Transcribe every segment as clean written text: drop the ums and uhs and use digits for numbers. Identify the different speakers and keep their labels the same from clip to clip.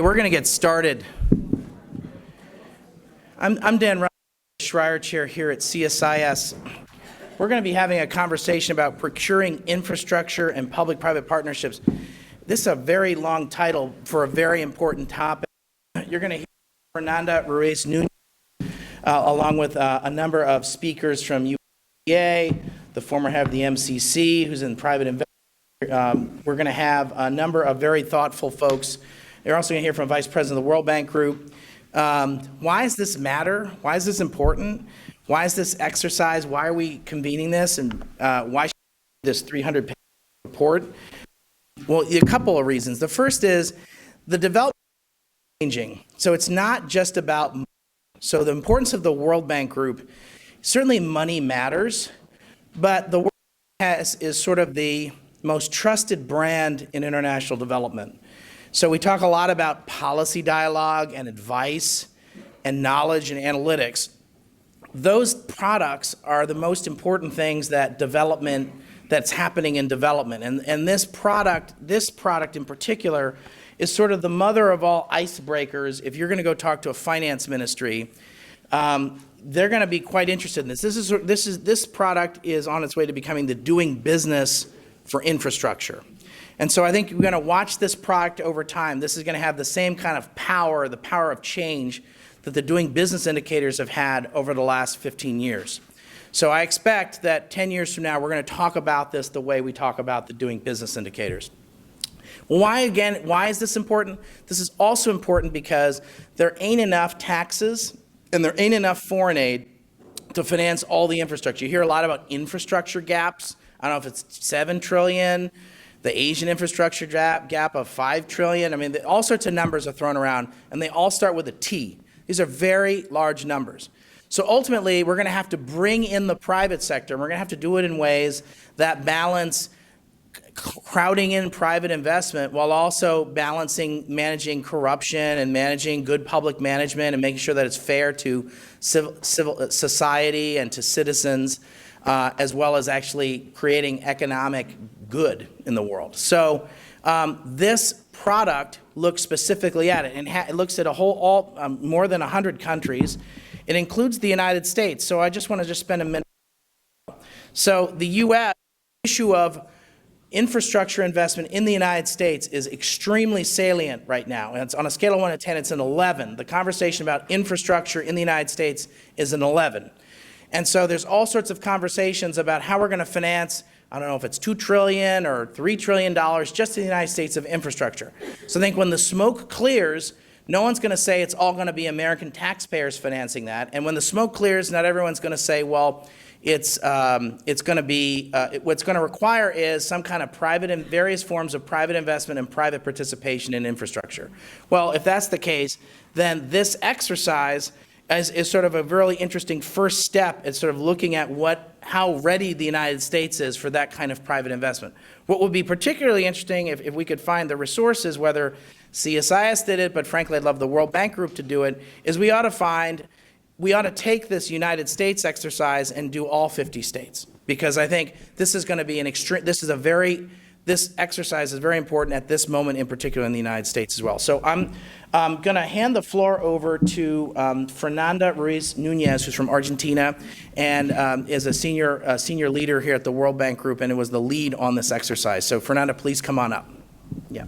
Speaker 1: We're going to get started. I'm Dan Schreier Chair here at CSIS. We're going to be having a conversation about procuring infrastructure and public-private partnerships. This is a very long title for a very important topic. You're going to hear Fernanda Ruiz Nunez, along with a number of speakers from USDA, the former head of the MCC, who's in private investment. We're going to have a number of very thoughtful folks. You're also going to hear from Vice President of the World Bank Group. Why does this matter? Why is this important? Why is this exercise? Why are we convening this? And why should this 300-page report? Well, a couple of reasons. The first is the development is changing. So it's not just about money. So the importance of the World Bank Group, certainly money matters, but the World Bank is sort of the most trusted brand in international development. So we talk a lot about policy dialogue and advice and knowledge and analytics. Those products are the most important things that's happening in development. And this product in particular is sort of the mother of all icebreakers. If you're going to go talk to a finance ministry, they're going to be quite interested in this. This product is on its way to becoming the doing business for infrastructure. And so I think we're going to watch this product over time. This is going to have the same kind of power, the power of change, that the doing business indicators have had over the last 15 years. So I expect that 10 years from now, we're going to talk about this the way we talk about the doing business indicators. Why is this important? This is also important because there ain't enough taxes and there ain't enough foreign aid to finance all the infrastructure. You hear a lot about infrastructure gaps. I don't know if it's 7 trillion, the Asian infrastructure gap of 5 trillion. I mean, all sorts of numbers are thrown around, and they all start with a T. These are very large numbers. So ultimately, we're going to have to bring in the private sector, and we're going to have to do it in ways that balance crowding in private investment while also balancing managing corruption and managing good public management and making sure that it's fair to civil society and to citizens, as well as actually creating economic good in the world. So this product looks specifically at it, and it looks at more than 100 countries. It includes the United States. So I just want to spend a minute. So the U.S. issue of infrastructure investment in the United States is extremely salient right now. And it's on a scale of 1 to 10, it's an 11. The conversation about infrastructure in the United States is an 11. And so there's all sorts of conversations about how we're going to finance, I don't know if it's $2 trillion or $3 trillion just in the United States of infrastructure. So I think when the smoke clears, no one's going to say it's all going to be American taxpayers financing that. And when the smoke clears, not everyone's going to say, well, it's going to be, what's going to require is some kind of various forms of private investment and private participation in infrastructure. Well, if that's the case, then this exercise is sort of a really interesting first step at sort of looking at how ready the United States is for that kind of private investment. What would be particularly interesting if we could find the resources, whether CSIS did it, but frankly I'd love the World Bank Group to do it, is we ought to take this United States exercise and do all 50 states. Because I think this is going to be this exercise is very important at this moment in particular in the United States as well. So I'm going to hand the floor over to Fernanda Ruiz Nunez, who's from Argentina, and is a senior leader here at the World Bank Group, and it was the lead on this exercise. So Fernanda, please come on up. Yeah.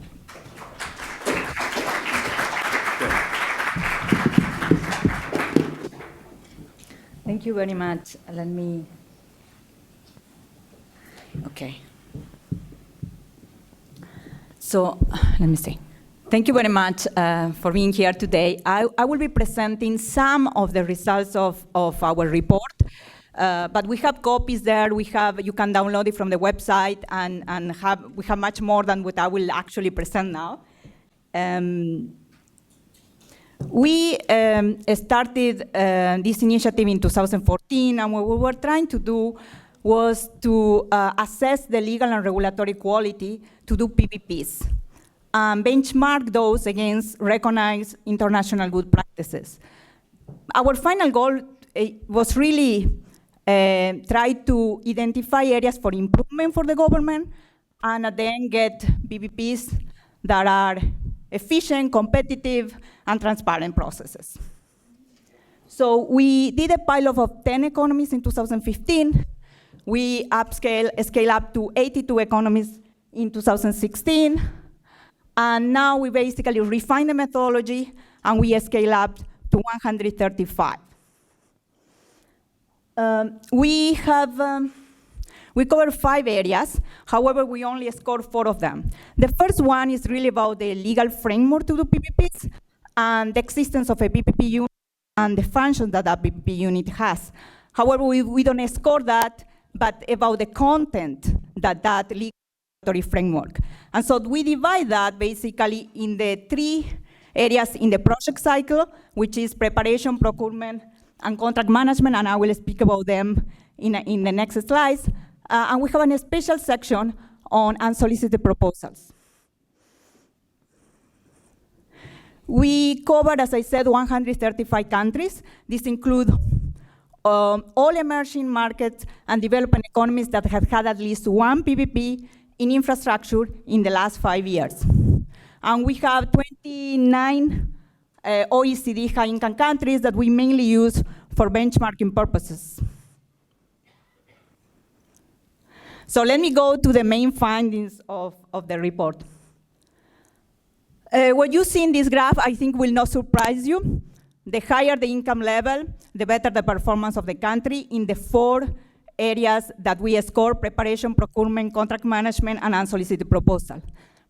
Speaker 2: Thank you very much. Okay. So, let me see. Thank you very much for being here today. I will be presenting some of the results of our report, but we have copies there. You can download it from the website, and we have much more than what I will actually present now. We started this initiative in 2014, and what we were trying to do was to assess the legal and regulatory quality to do PPPs, benchmark those against recognized international good practices. Our final goal was really try to identify areas for improvement for the government, and then get PPPs that are efficient, competitive, and transparent processes. So we did a pilot of 10 economies in 2015. We scale up to 82 economies in 2016. And now we basically refine the methodology and we scale up to 135. We cover 5 areas. However, we only scored 4 of them. The first one is really about the legal framework to do PPPs and the existence of a PPP unit and the function that that PPP unit has. However, we don't score that, but about the content that that legal framework. And so we divide that basically in the 3 areas in the project cycle, which is preparation, procurement, and contract management, and I will speak about them in the next slides. And we have a special section on unsolicited proposals. We covered, as I said, 135 countries. This includes all emerging markets and developing economies that have had at least one PPP in infrastructure in the last 5 years. And we have 29 OECD high-income countries that we mainly use for benchmarking purposes. So let me go to the main findings of the report. What you see in this graph, I think, will not surprise you. The higher the income level, the better the performance of the country in the 4 areas that we score: preparation, procurement, contract management, and unsolicited proposal.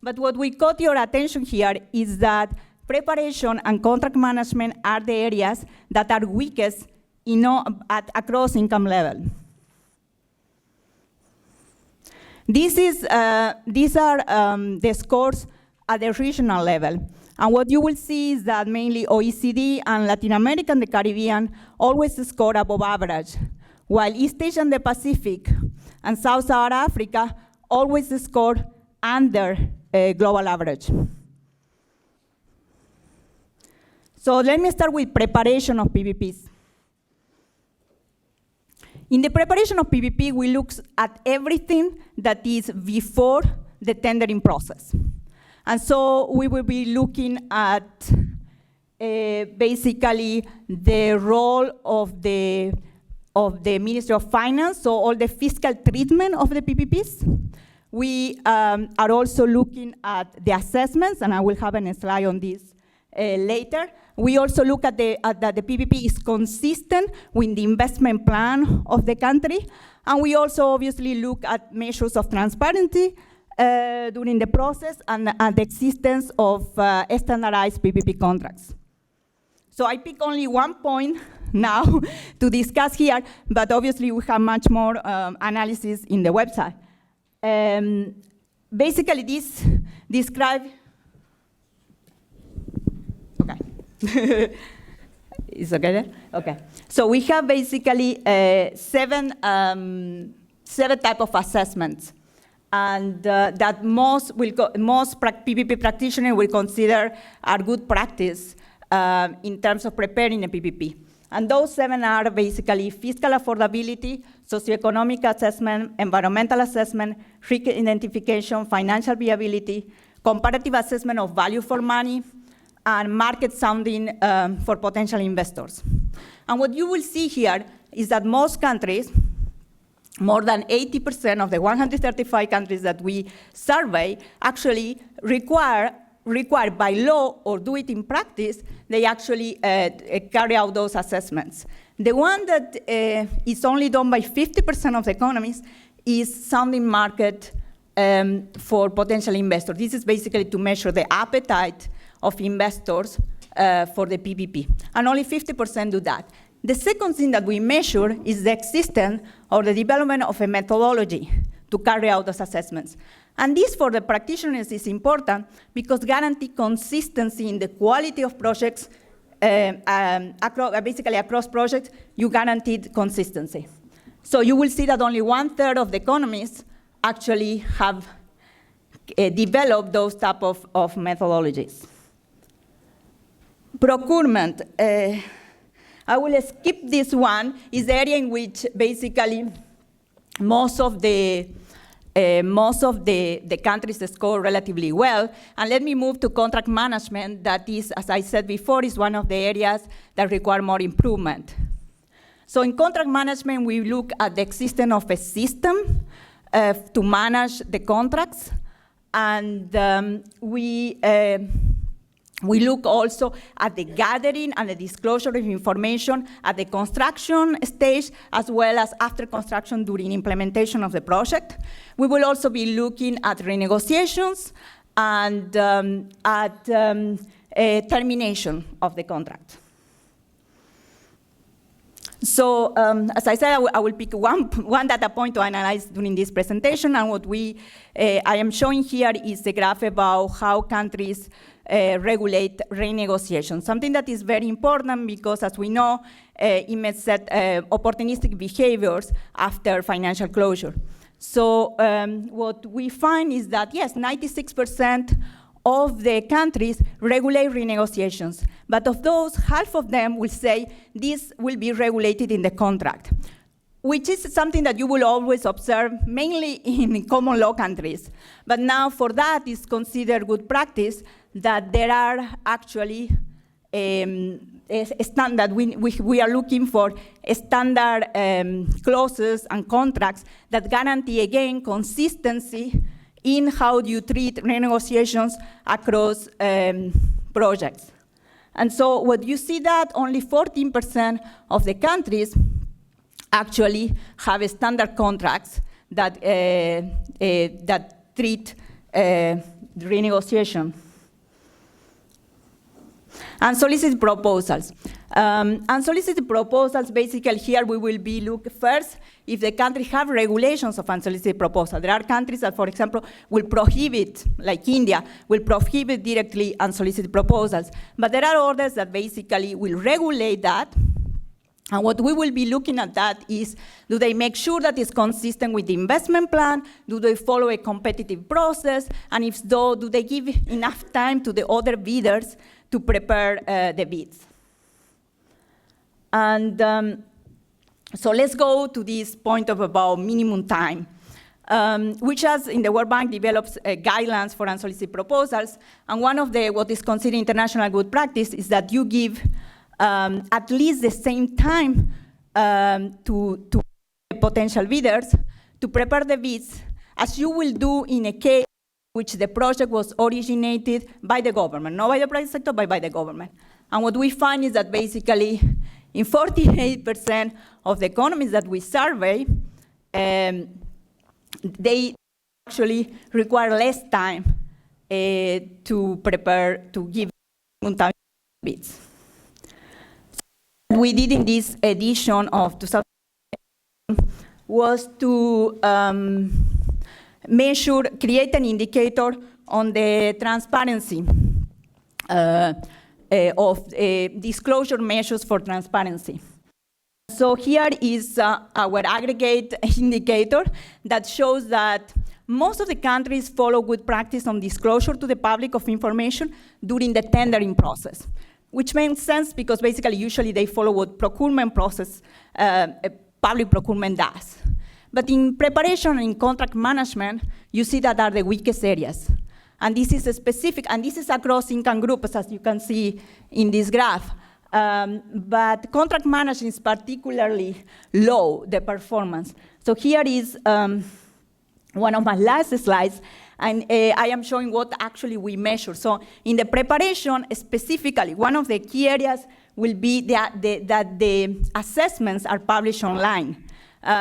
Speaker 2: But what we caught your attention here is that preparation and contract management are the areas that are weakest across income level. These are the scores at the regional level. And what you will see is that mainly OECD and Latin America and the Caribbean always score above average, while East Asia and the Pacific and Sub-Saharan Africa always score under global average. So let me start with preparation of PPPs. In the preparation of PPP, we look at everything that is before the tendering process. And so we will be looking at basically the role of the Ministry of Finance, so all the fiscal treatment of the PPPs. We are also looking at the assessments, and I will have a slide on this later. We also look at that the PPP is consistent with the investment plan of the country, and we also obviously look at measures of transparency during the process and the existence of standardized PPP contracts. So I pick only one point now to discuss here, but obviously we have much more analysis in the website. Basically, this describes. Okay. Is okay there? Okay. So we have basically 7 types of assessments, and that most PPP practitioners will consider are good practice in terms of preparing a PPP. And those 7 are basically fiscal affordability, socioeconomic assessment, environmental assessment, risk identification, financial viability, comparative assessment of value for money, and market sounding for potential investors. And what you will see here is that most countries, more than 80% of the 135 countries that we survey, actually require by law or do it in practice, they actually carry out those assessments. The one that is only done by 50% of the economies is sounding market for potential investors. This is basically to measure the appetite of investors for the PPP, and only 50% do that. The second thing that we measure is the existence or the development of a methodology to carry out those assessments. And this for the practitioners is important because guarantee consistency in the quality of projects, basically across projects, you guaranteed consistency. So you will see that only 1/3 of the economies actually have developed those type of methodologies. Procurement, I will skip this one, is the area in which basically most of the most of the countries score relatively well. And let me move to contract management. That is, as I said before, is one of the areas that require more improvement. So in contract management, we look at the existence of a system to manage the contracts. And we look also at the gathering and the disclosure of information at the construction stage, as well as after construction during implementation of the project. We will also be looking at renegotiations and at termination of the contract. So, as I said, I will pick one data point to analyze during this presentation, and what I am showing here is the graph about how countries regulate renegotiation, something that is very important because, as we know, it may set opportunistic behaviors after financial closure. So what we find is that, yes, 96% of the countries regulate renegotiations, but of those, half of them will say this will be regulated in the contract, which is something that you will always observe mainly in common law countries. But now for that is considered good practice that there are actually standard, we are looking for standard clauses and contracts that guarantee, again, consistency in how you treat renegotiations across projects. And so what you see that only 14% of the countries actually have standard contracts that, that treat renegotiation. Unsolicited proposals. Unsolicited proposals, basically here we will be look first if the country have regulations of unsolicited proposal. There are countries that, for example, will prohibit, like India, will prohibit directly unsolicited proposals. But there are others that basically will regulate that. And what we will be looking at that is, do they make sure that it's consistent with the investment plan? Do they follow a competitive process? And if so, do they give enough time to the other bidders to prepare the bids? And so let's go to this point of about minimum time, which has in the World Bank develops guidelines for unsolicited proposals. And one of the what is considered international good practice is that you give at least the same time to potential bidders to prepare the bids as you will do in a case which the project was originated by the government, not by the private sector, but by the government. And what we find is that basically in 48% of the economies that we survey, they actually require less time to prepare, to give time bids. What we did in this edition of 2000 was to measure, create an indicator on the transparency of disclosure measures for transparency. So here is our aggregate indicator that shows that most of the countries follow good practice on disclosure to the public of information during the tendering process, which makes sense because basically usually they follow what procurement process public procurement does. But in preparation and in contract management, you see that are the weakest areas. And this is specific, and this is across income groups, as you can see in this graph. But contract management is particularly low, the performance. So here is one of my last slides, and I am showing what actually we measure. So in the preparation, specifically, one of the key areas will be that the assessments are published online,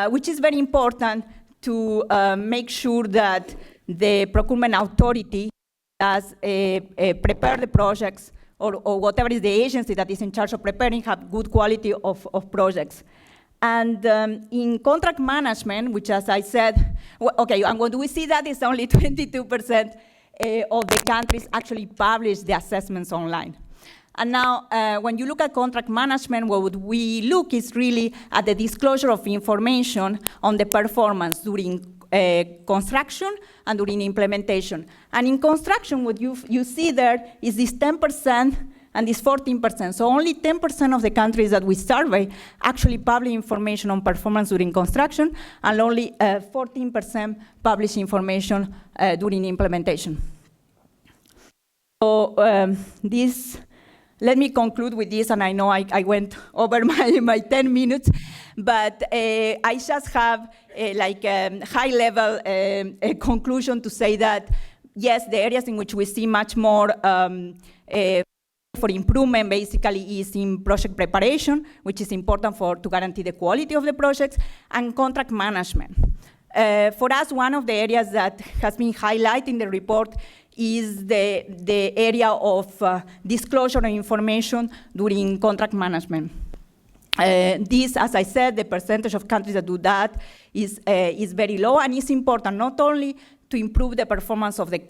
Speaker 2: which is very important to make sure that the procurement authority does prepare the projects or whatever is the agency that is in charge of preparing have good quality of projects. And in contract management, which as I said, okay, and what we see that is only 22% of the countries actually publish the assessments online. And now, when you look at contract management, what we look is really at the disclosure of information on the performance during construction and during implementation. And in construction, what you see there is this 10% and this 14%. So only 10% of the countries that we survey actually publish information on performance during construction, and only 14% publish information during implementation. So let me conclude with this, and I know I went over my 10 minutes, but I just have a high-level conclusion to say that, yes, the areas in which we see much more for improvement basically is in project preparation, which is important to guarantee the quality of the projects, and contract management. For us, one of the areas that has been highlighted in the report is the area of disclosure of information during contract management. This, as I said, the percentage of countries that do that is very low, and it's important not only to improve the performance of the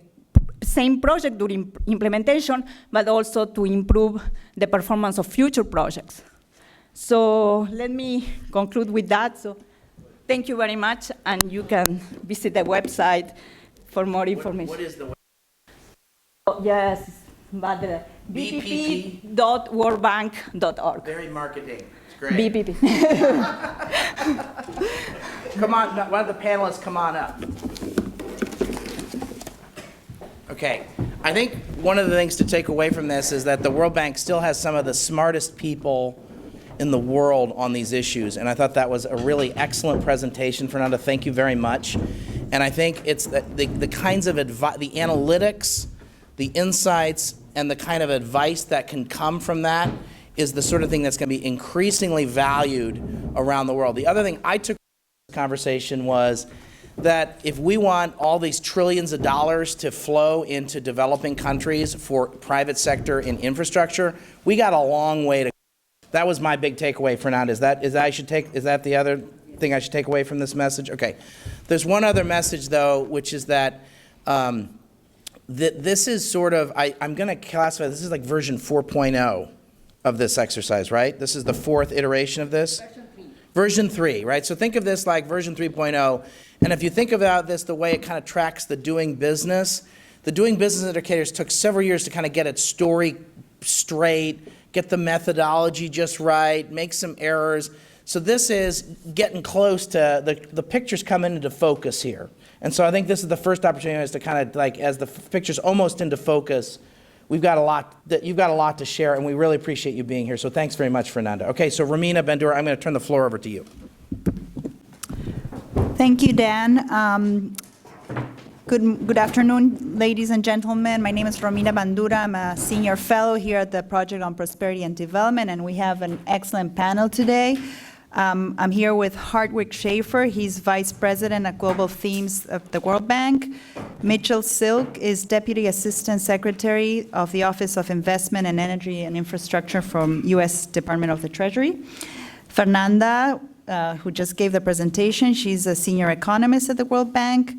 Speaker 2: same project during implementation, but also to improve the performance of future projects. So let me conclude with that. So thank you very much, and you can visit the website for more information.
Speaker 1: What is the website?
Speaker 2: Oh, yes, but bpp.worldbank.org.
Speaker 1: Very marketing. It's great.
Speaker 2: BPP.
Speaker 1: Come on, one of the panelists, come on up. Okay, I think one of the things to take away from this is that the World Bank still has some of the smartest people in the world on these issues, and I thought that was a really excellent presentation, Fernanda. Thank you very much. And I think it's the kinds of advice, the analytics, the insights, and the kind of advice that can come from that is the sort of thing that's going to be increasingly valued around the world. The other thing I took from this conversation was that if we want all these trillions of dollars to flow into developing countries for private sector in infrastructure, we got a long way to go. That was my big takeaway, Fernanda. Is that the other thing I should take away from this message? Okay. There's one other message, though, which is that this is sort of, I'm going to classify, this is like version 4.0 of this exercise, right? This is the fourth iteration of this? Version 3, right? So think of this like version 3.0. And if you think about this the way it kind of tracks the doing business indicators took several years to kind of get its story straight, get the methodology just right, make some errors. So this is getting close to, the pictures come into focus here. And so I think this is the first opportunity is to kind of like, as the picture's almost into focus, you've got a lot to share, and we really appreciate you being here. So thanks very much, Fernanda. Okay, so Romina Bandura, I'm going to turn the floor over to you.
Speaker 3: Thank you, Dan. Good afternoon, ladies and gentlemen. My name is Romina Bandura. I'm a senior fellow here at the Project on Prosperity and Development, and we have an excellent panel today. I'm here with Hartwig Schaefer. He's Vice President at Global Themes of the World Bank. Mitchell Silk is Deputy Assistant Secretary of the Office of Investment and Energy and Infrastructure from U.S. Department of the Treasury. Fernanda, who just gave the presentation, she's a senior economist at the World Bank.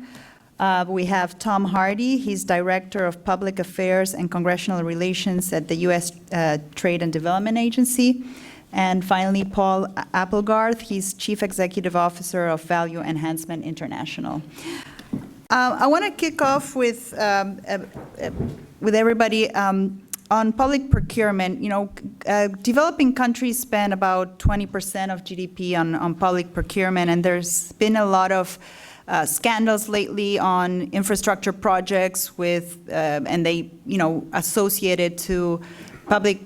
Speaker 3: We have Tom Hardy. He's Director of Public Affairs and Congressional Relations at the U.S. Trade and Development Agency. And finally, Paul Applegarth. He's Chief Executive Officer of Value Enhancement International. I want to kick off with everybody on public procurement. You know, developing countries spend about 20% of GDP on public procurement, and there's been a lot of scandals lately on infrastructure projects with, and they, associated to public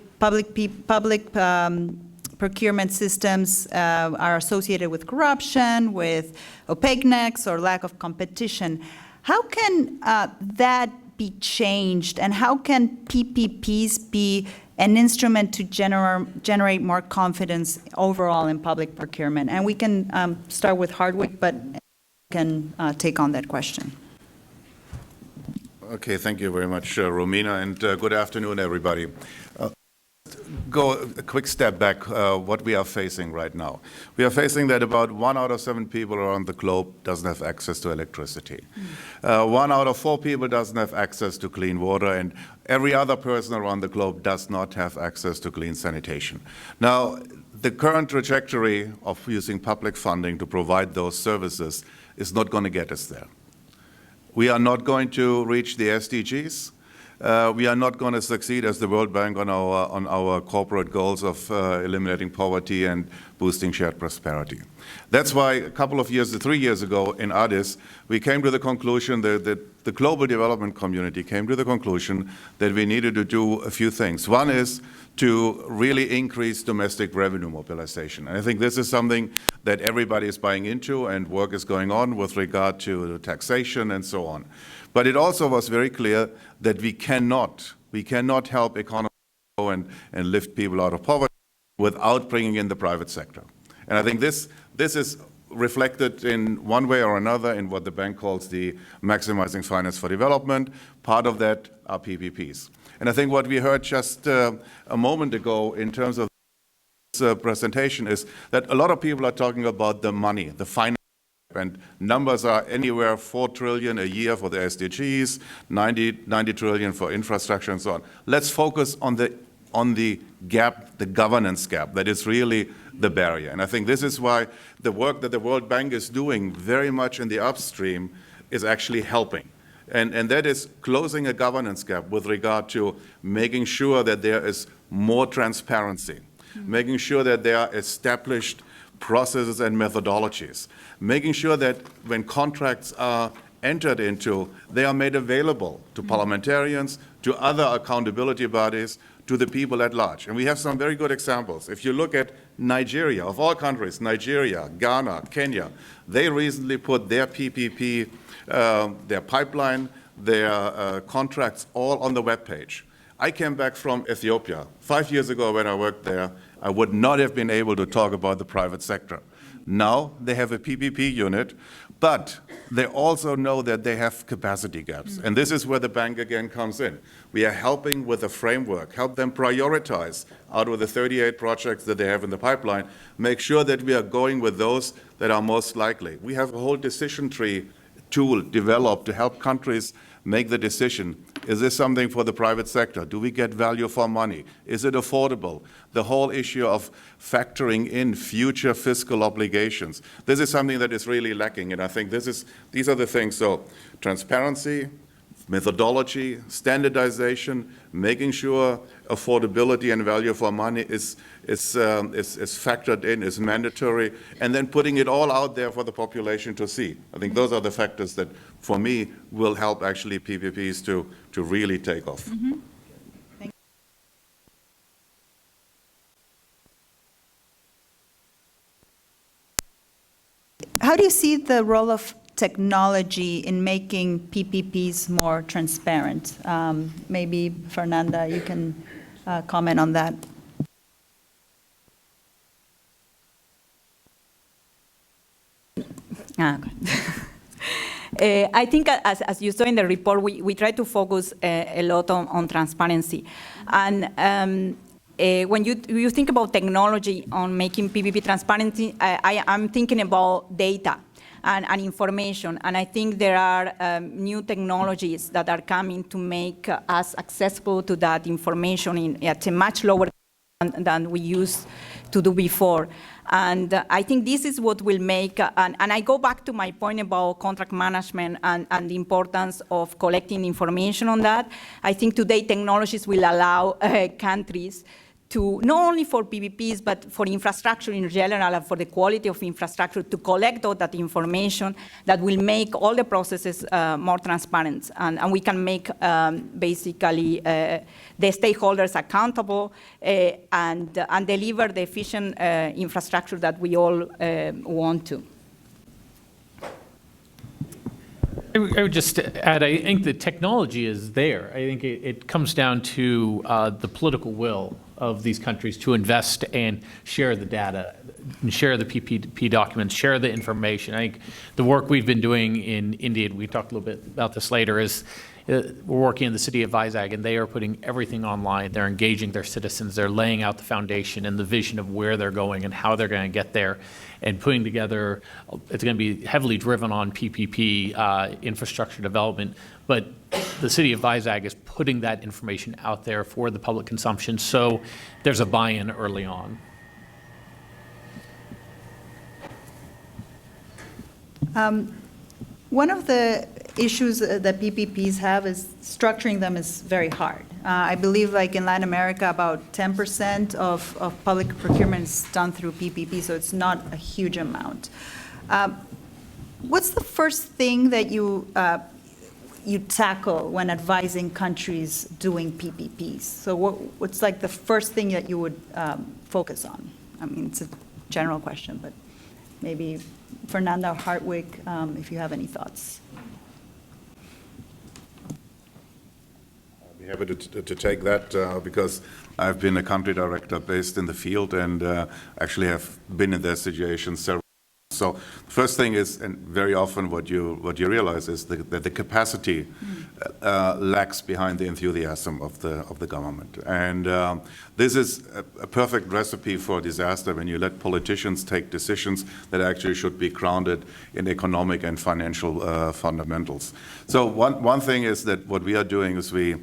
Speaker 3: procurement systems are associated with corruption, with opaqueness or lack of competition. How can that be changed, and how can PPPs be an instrument to generate more confidence overall in public procurement? And we can start with Hartwig, but can take on that question.
Speaker 4: Okay, thank you very much, Romina, and good afternoon, everybody. Go a quick step back, what we are facing right now. We are facing that about 1 out of 7 people around the globe doesn't have access to electricity. 1 out of 4 people doesn't have access to clean water, and every other person around the globe does not have access to clean sanitation. Now, the current trajectory of using public funding to provide those services is not going to get us there. We are not going to reach the SDGs. we are not going to succeed as the World Bank on our corporate goals of eliminating poverty and boosting shared prosperity. That's why a couple of years, 3 years ago in Addis, we came to the conclusion that the global development community came to the conclusion that we needed to do a few things. One is to really increase domestic revenue mobilization. And I think this is something that everybody is buying into, and work is going on with regard to taxation and so on. But it also was very clear that we cannot help economies grow and lift people out of poverty without bringing in the private sector. And I think this is reflected in one way or another in what the bank calls the maximizing finance for development. Part of that are PPPs. And I think what we heard just a moment ago in terms of this presentation is that a lot of people are talking about the money, the finance, and numbers are anywhere 4 trillion a year for the SDGs, 90 trillion for infrastructure and so on. Let's focus on the gap, the governance gap, that is really the barrier. And I think this is why the work that the World Bank is doing very much in the upstream is actually helping. And that is closing a governance gap with regard to making sure that there is more transparency, making sure that there are established processes and methodologies, making sure that when contracts are entered into, they are made available to parliamentarians, to other accountability bodies, to the people at large. And we have some very good examples. If you look at Nigeria, of all countries, Nigeria, Ghana, Kenya, they recently put their PPP, their pipeline, their contracts all on the webpage. I came back from Ethiopia. 5 years ago when I worked there, I would not have been able to talk about the private sector. Now they have a PPP unit, but they also know that they have capacity gaps. And this is where the bank again comes in. We are helping with a framework, help them prioritize out of the 38 projects that they have in the pipeline, make sure that we are going with those that are most likely. We have a whole decision tree tool developed to help countries make the decision. Is this something for the private sector? Do we get value for money? Is it affordable? The whole issue of factoring in future fiscal obligations. This is something that is really lacking, and I think these are the things. So transparency, methodology, standardization, making sure affordability and value for money is factored in, is mandatory, and then putting it all out there for the population to see. I think those are the factors that, for me, will help actually PPPs to really take off.
Speaker 3: Mm-hmm. How do you see the role of technology in making PPPs more transparent? Maybe, Fernanda, you can comment on that.
Speaker 2: I think, as you saw in the report, we try to focus a lot on transparency. And when you think about technology on making PPP transparency, I'm thinking about data and information. And I think there are new technologies that are coming to make us accessible to that information at a much lower than we used to do before. And I think this is what will make, and I go back to my point about contract management and the importance of collecting information on that. I think today technologies will allow countries to, not only for PPPs, but for infrastructure in general and for the quality of infrastructure, to collect all that information that will make all the processes more transparent. And we can make basically the stakeholders accountable and deliver the efficient infrastructure that we all want to.
Speaker 5: I would just add, I think the technology is there. I think it comes down to the political will of these countries to invest and share the data, and share the PPP documents, share the information. I think the work we've been doing in India, and we talked a little bit about this later, is we're working in the city of Vizag, and they are putting everything online. They're engaging their citizens. They're laying out the foundation and the vision of where they're going and how they're going to get there, and putting together, it's going to be heavily driven on PPP infrastructure development, but the city of Vizag is putting that information out there for the public consumption, so there's a buy-in early on.
Speaker 3: One of the issues that PPPs have is structuring them is very hard. I believe like in Latin America, about 10% of public procurement is done through PPP, so it's not a huge amount. What's the first thing that you tackle when advising countries doing PPPs? So what's like the first thing that you would focus on? I mean, it's a general question, but maybe Fernanda Hartwig, if you have any thoughts.
Speaker 4: I'd be happy to take that because I've been a country director based in the field and actually have been in that situation several. So the first thing is, and very often what you realize is that the capacity lacks behind the enthusiasm of the government, and this is a perfect recipe for disaster when you let politicians take decisions that actually should be grounded in economic and financial fundamentals. So one thing is that what we are doing is we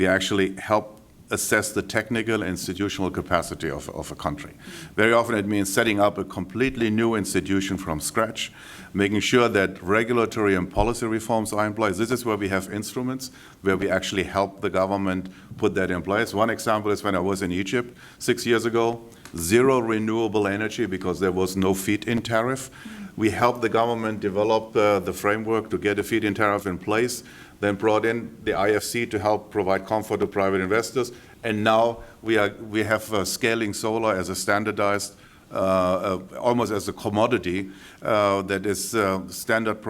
Speaker 4: actually help assess the technical and institutional capacity of a country. Very often it means setting up a completely new institution from scratch, making sure that regulatory and policy reforms are in place. This is where we have instruments where we actually help the government put that in place. One example is when I was in Egypt 6 years ago, zero renewable energy because there was no feed-in tariff. We helped the government develop the framework to get a feed-in tariff in place, then brought in the IFC to help provide comfort to private investors, and now we have scaling solar as a standardized, almost as a commodity that is standard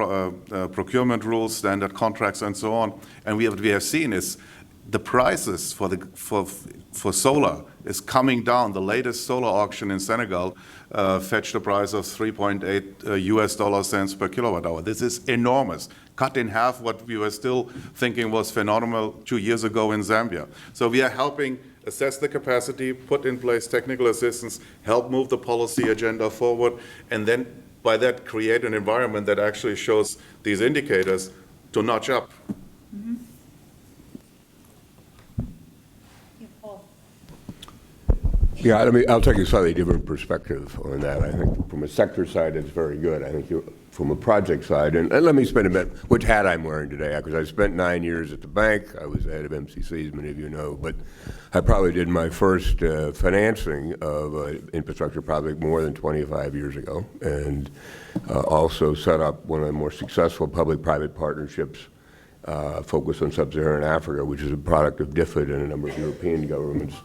Speaker 4: procurement rules, standard contracts, and so on. And what we have seen is the prices for solar is coming down. The latest solar auction in Senegal fetched a price of 3.8 US dollar cents per kilowatt hour. This is enormous. Cut in half what we were still thinking was phenomenal 2 years ago in Zambia. So we are helping assess the capacity, put in place technical assistance, help move the policy agenda forward, and then by that create an environment that actually shows these indicators to notch up.
Speaker 3: Mm-hmm.
Speaker 6: Yeah, I'll take a slightly different perspective on that. I think from a sector side, it's very good. I think from a project side, and let me spend a bit, which hat I'm wearing today, because I spent 9 years at the bank. I was the head of MCC, as many of you know, but I probably did my first financing of an infrastructure project more than 25 years ago, and also set up one of the more successful public-private partnerships focused on sub-Saharan Africa, which is a product of DFID and a number of European governments.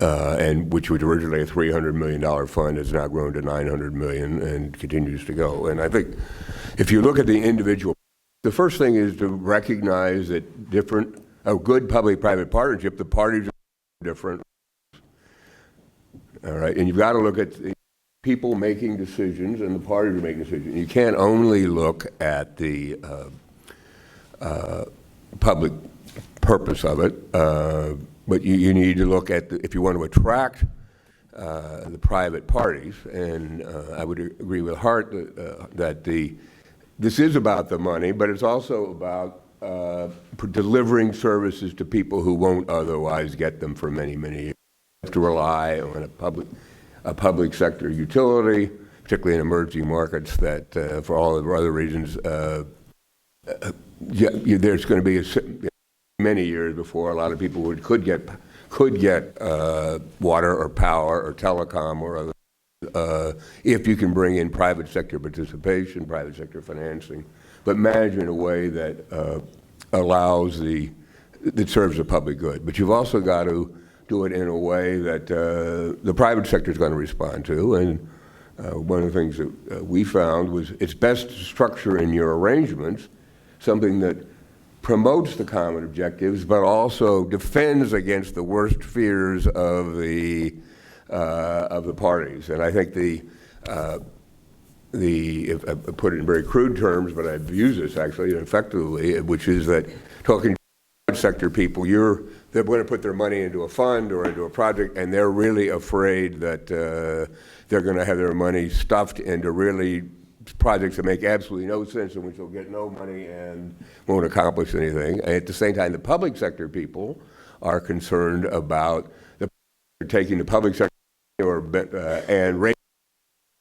Speaker 6: And which was originally a $300 million fund, has now grown to $900 million and continues to go. And I think if you look at the individual, the first thing is to recognize that a good public-private partnership, the parties are different. All right, and you've got to look at the people making decisions and the parties are making decisions. You can't only look at the public purpose of it, but you need to look at, if you want to attract the private parties, and I would agree with Hart that this is about the money, but it's also about delivering services to people who won't otherwise get them for many, many years. You have to rely on a public sector utility, particularly in emerging markets that, for all of the other reasons, there's going to be many years before a lot of people could get water or power or telecom or other, if you can bring in private sector participation, private sector financing, but manage in a way that that serves the public good. But you've also got to do it in a way that the private sector is going to respond to. And one of the things that we found was it's best to structure in your arrangements something that promotes the common objectives, but also defends against the worst fears of the parties. And I think if I put it in very crude terms, but I've used this actually effectively, which is that talking to private sector people, they're going to put their money into a fund or into a project, and they're really afraid that they're going to have their money stuffed into really projects that make absolutely no sense, in which they'll get no money and won't accomplish anything. And at the same time, the public sector people are concerned about taking the public sector and raising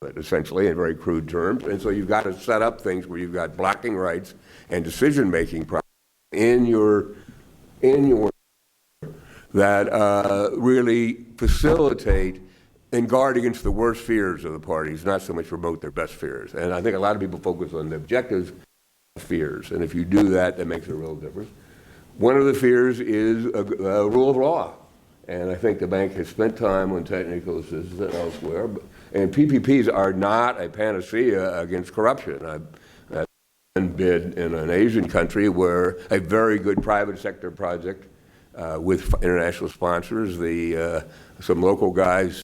Speaker 6: essentially, in very crude terms. And so you've got to set up things where you've got blocking rights and decision-making process in your that really facilitate and guard against the worst fears of the parties, not so much promote their best fears. And I think a lot of people focus on the objectives of fears. And if you do that, that makes a real difference. One of the fears is a rule of law. And I think the bank has spent time on technical assistance and elsewhere. And PPPs are not a panacea against corruption. I've been in an Asian country where a very good private sector project with international sponsors, some local guys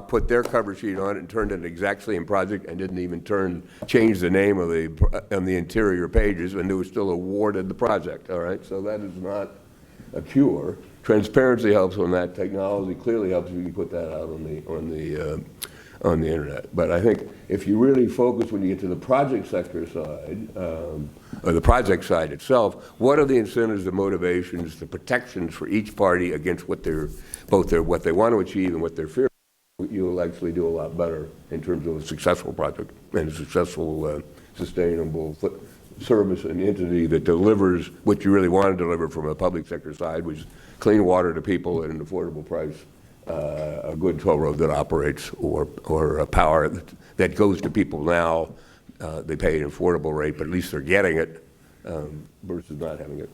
Speaker 6: put their cover sheet on it and turned it an exact same project and didn't even change the name of the interior pages, and they were still awarded the project. All right, so that is not a cure. Transparency helps on that. Technology clearly helps if you put that out on the internet. But I think if you really focus when you get to the project sector side, or the project side itself, what are the incentives, the motivations, the protections for each party against what what they want to achieve and what they're fearing? You'll actually do a lot better in terms of a successful project and a successful, sustainable service and entity that delivers what you really want to deliver from a public sector side, which is clean water to people at an affordable price, a good toll road that operates, or a power that goes to people now. They pay an affordable rate, but at least they're getting it versus not having it.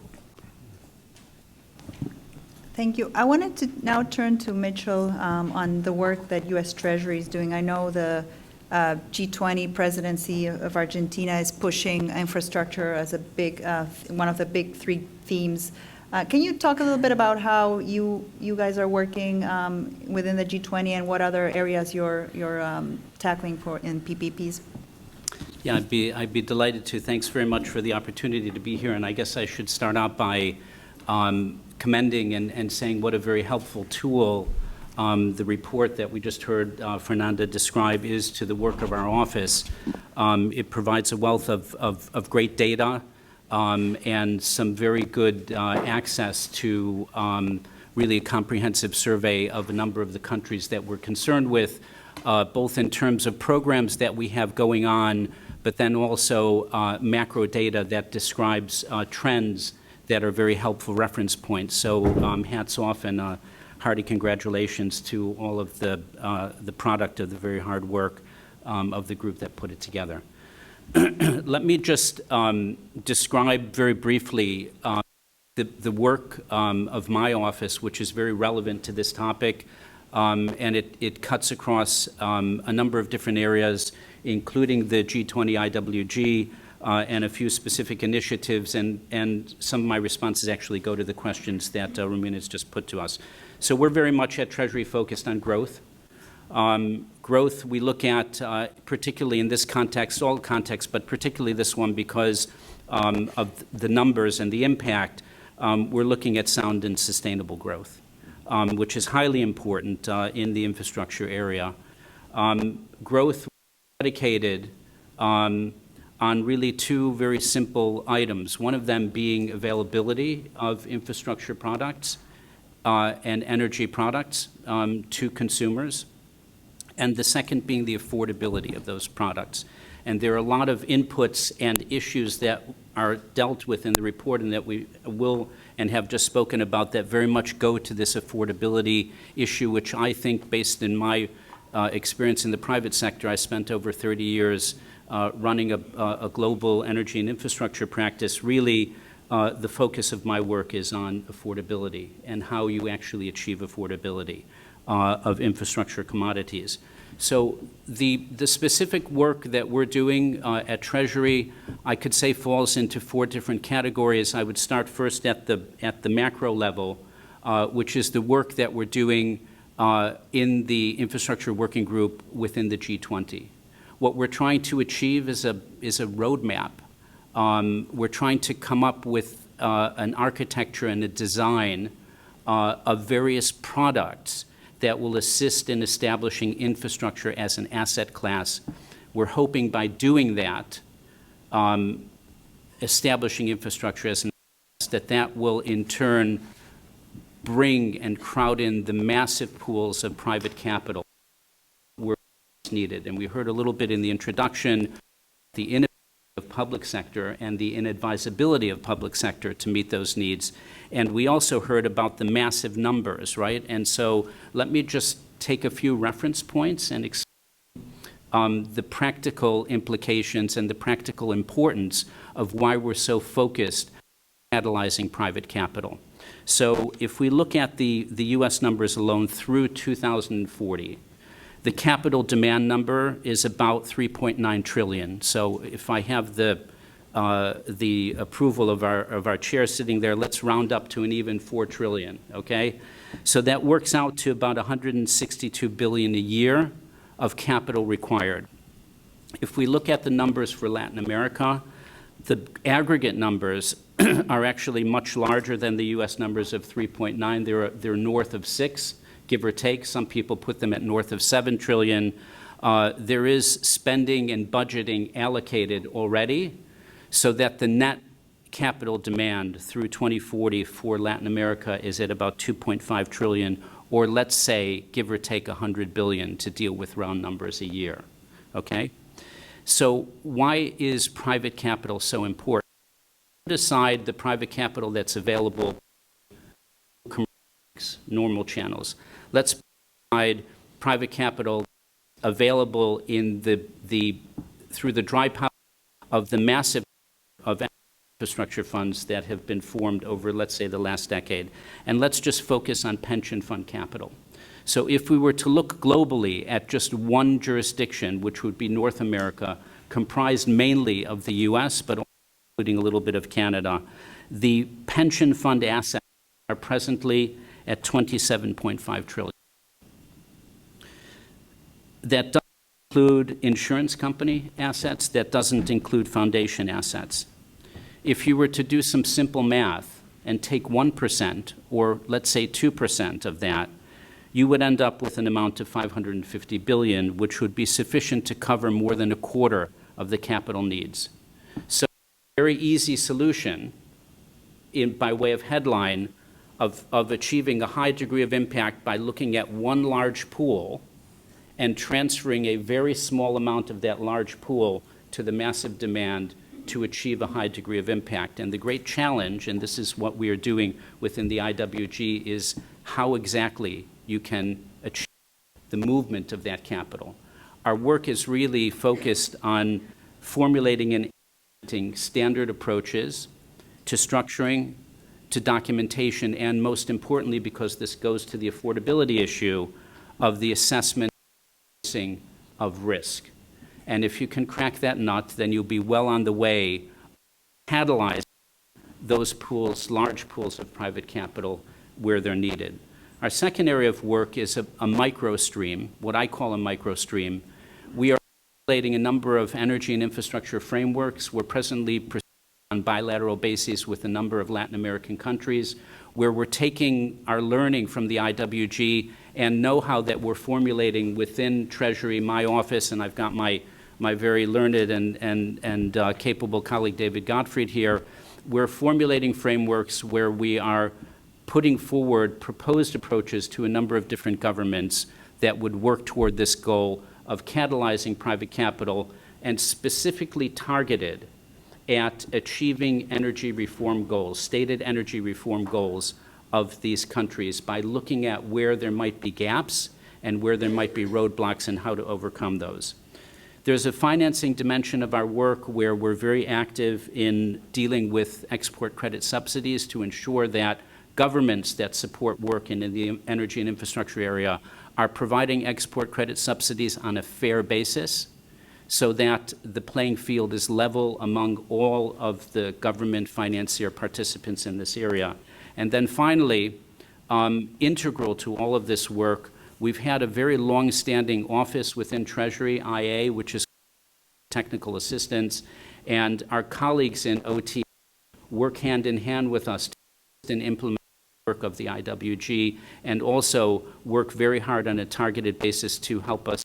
Speaker 3: Thank you. I wanted to now turn to Mitchell on the work that U.S. Treasury is doing. I know the G20 presidency of Argentina is pushing infrastructure as a big, one of the big three themes. Can you talk a little bit about how you guys are working within the G20 and what other areas you're tackling in PPPs?
Speaker 7: Yeah, I'd be delighted to. Thanks very much for the opportunity to be here. And I guess I should start out by commending and saying what a very helpful tool the report that we just heard Fernanda describe is to the work of our office. It provides a wealth of great data and some very good access to really a comprehensive survey of a number of the countries that we're concerned with, both in terms of programs that we have going on, but then also macro data that describes trends that are very helpful reference points. So hats off and hearty congratulations to all of the product of the very hard work of the group that put it together. Let me just describe very briefly the work of my office, which is very relevant to this topic, and it cuts across a number of different areas, including the G20 IWG, and a few specific initiatives, and some of my responses actually go to the questions that Romina has just put to us. So we're very much at Treasury focused on growth. Growth we look at, particularly in this context, all contexts, but particularly this one because of the numbers and the impact, we're looking at sound and sustainable growth, which is highly important in the infrastructure area. Growth predicated on really two very simple items, one of them being availability of infrastructure products and energy products to consumers, and the second being the affordability of those products. And there are a lot of inputs and issues that are dealt with in the report and that we will and have just spoken about that very much go to this affordability issue, which I think, based in my experience in the private sector, I spent over 30 years running a global energy and infrastructure practice. Really, the focus of my work is on affordability and how you actually achieve affordability of infrastructure commodities. So the specific work that we're doing at Treasury, I could say, falls into four different categories. I would start first at the macro level, which is the work that we're doing in the infrastructure working group within the G20. What we're trying to achieve is a roadmap. We're trying to come up with an architecture and a design of various products that will assist in establishing infrastructure as an asset class. We're hoping by doing that, establishing infrastructure as an asset class, that will in turn bring and crowd in the massive pools of private capital. We're needed. And we heard a little bit in the introduction, the inability of public sector and the inadvisability of public sector to meet those needs. And we also heard about the massive numbers, right? And so let me just take a few reference points and explain the practical implications and the practical importance of why we're so focused on catalyzing private capital. So if we look at the U.S. numbers alone through 2040, the capital demand number is about 3.9 trillion. So if I have the approval of our chair sitting there, let's round up to an even 4 trillion, okay? So that works out to about 162 billion a year of capital required. If we look at the numbers for Latin America, the aggregate numbers are actually much larger than the U.S. numbers of 3.9. They're north of 6, give or take. Some people put them at north of 7 trillion. There is spending and budgeting allocated already so that the net capital demand through 2040 for Latin America is at about 2.5 trillion, or let's say, give or take 100 billion to deal with round numbers a year, okay? So why is private capital so important? Put aside the private capital that's available, normal channels. Let's provide private capital available in through the dry powder of the massive of infrastructure funds that have been formed over, let's say, the last decade. And let's just focus on pension fund capital. So if we were to look globally at just one jurisdiction, which would be North America, comprised mainly of the U.S., but including a little bit of Canada, the pension fund assets are presently at 27.5 trillion. That doesn't include insurance company assets. That doesn't include foundation assets. If you were to do some simple math and take 1% or let's say 2% of that, you would end up with an amount of 550 billion, which would be sufficient to cover more than a quarter of the capital needs. So a very easy solution by way of headline of achieving a high degree of impact by looking at one large pool and transferring a very small amount of that large pool to the massive demand to achieve a high degree of impact. And the great challenge, and this is what we are doing within the IWG, is how exactly you can achieve the movement of that capital. Our work is really focused on formulating and implementing standard approaches to structuring, to documentation, and most importantly, because this goes to the affordability issue, of the assessment of risk. And if you can crack that nut, then you'll be well on the way to catalyze those pools, large pools of private capital where they're needed. Our second area of work is a micro stream, what I call a micro stream. We are formulating a number of energy and infrastructure frameworks. We're presently proceeding on bilateral bases with a number of Latin American countries, where we're taking our learning from the IWG and know-how that we're formulating within Treasury, my office, and I've got my very learned and capable colleague David Gottfried here. We're formulating frameworks where we are putting forward proposed approaches to a number of different governments that would work toward this goal of catalyzing private capital and specifically targeted at achieving energy reform goals, stated energy reform goals of these countries by looking at where there might be gaps and where there might be roadblocks and how to overcome those. There's a financing dimension of our work where we're very active in dealing with export credit subsidies to ensure that governments that support work in the energy and infrastructure area are providing export credit subsidies on a fair basis so that the playing field is level among all of the government financier participants in this area. And then finally, integral to all of this work, we've had a very long-standing office within Treasury, IA, which is technical assistance, and our colleagues in OT work hand in hand with us to implement the work of the IWG and also work very hard on a targeted basis to help us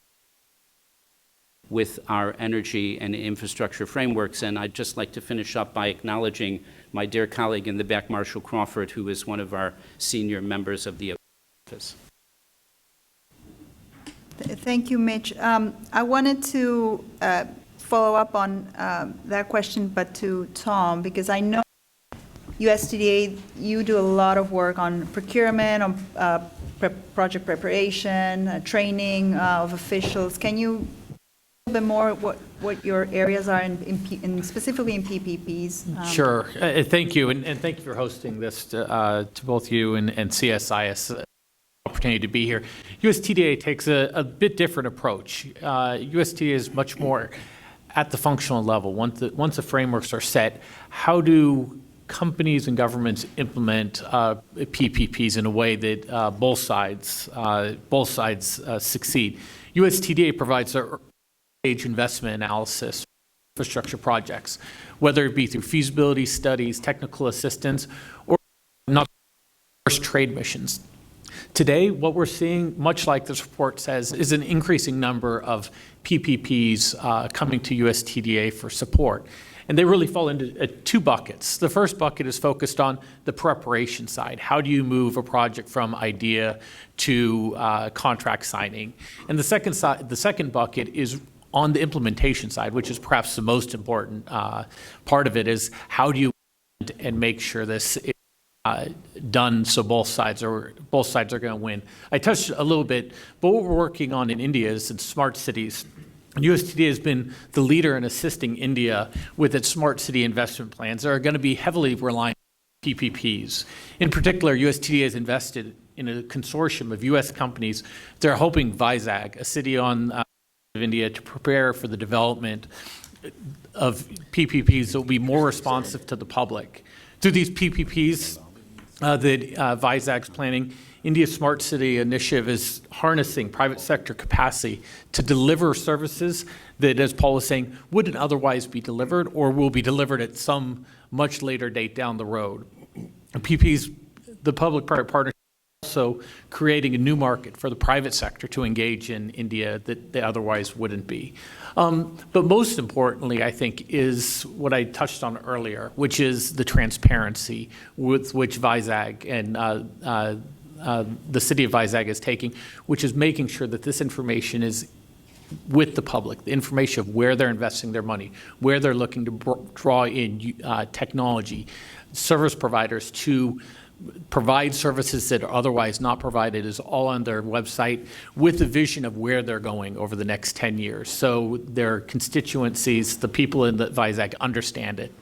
Speaker 7: with our energy and infrastructure frameworks. And I'd just like to finish up by acknowledging my dear colleague in the back, Marshall Crawford, who is one of our senior members of the office.
Speaker 3: Thank you, Mitch. I wanted to follow up on that question, but to Tom, because I know USTDA, you do a lot of work on procurement, on project preparation, training of officials. Can you a little bit more what your areas are specifically in PPPs?
Speaker 5: Sure. Thank you, and thank you for hosting this to both you and CSIS. Opportunity to be here. USTDA takes a bit different approach. USTDA is much more at the functional level. Once the frameworks are set, how do companies and governments implement PPPs in a way that both sides succeed? USTDA provides a stage investment analysis for infrastructure projects, whether it be through feasibility studies, technical assistance, or not trade missions. Today, what we're seeing, much like this report says, is an increasing number of PPPs coming to USTDA for support. And they really fall into two buckets. The first bucket is focused on the preparation side. How do you move a project from idea to contract signing? And the second bucket is on the implementation side, which is perhaps the most important part of it, is how do you and make sure this is done so both sides are going to win. I touched a little bit, but what we're working on in India is in smart cities. USTDA has been the leader in assisting India with its smart city investment plans that are going to be heavily reliant on PPPs. In particular, USTDA has invested in a consortium of U.S. companies that are helping Vizag, a city on of India, to prepare for the development of PPPs that will be more responsive to the public. Through these PPPs, that Vizag's planning, India's Smart City Initiative is harnessing private sector capacity to deliver services that, as Paul was saying, wouldn't otherwise be delivered or will be delivered at some much later date down the road. PPPs, the public-private partnership, also creating a new market for the private sector to engage in India that they otherwise wouldn't be. But most importantly, I think, is what I touched on earlier, which is the transparency with which Vizag and the city of Vizag is taking, which is making sure that this information is with the public, the information of where they're investing their money, where they're looking to draw in technology, service providers to provide services that are otherwise not provided is all on their website with a vision of where they're going over the next 10 years. So their constituencies, the people in the Vizag understand it.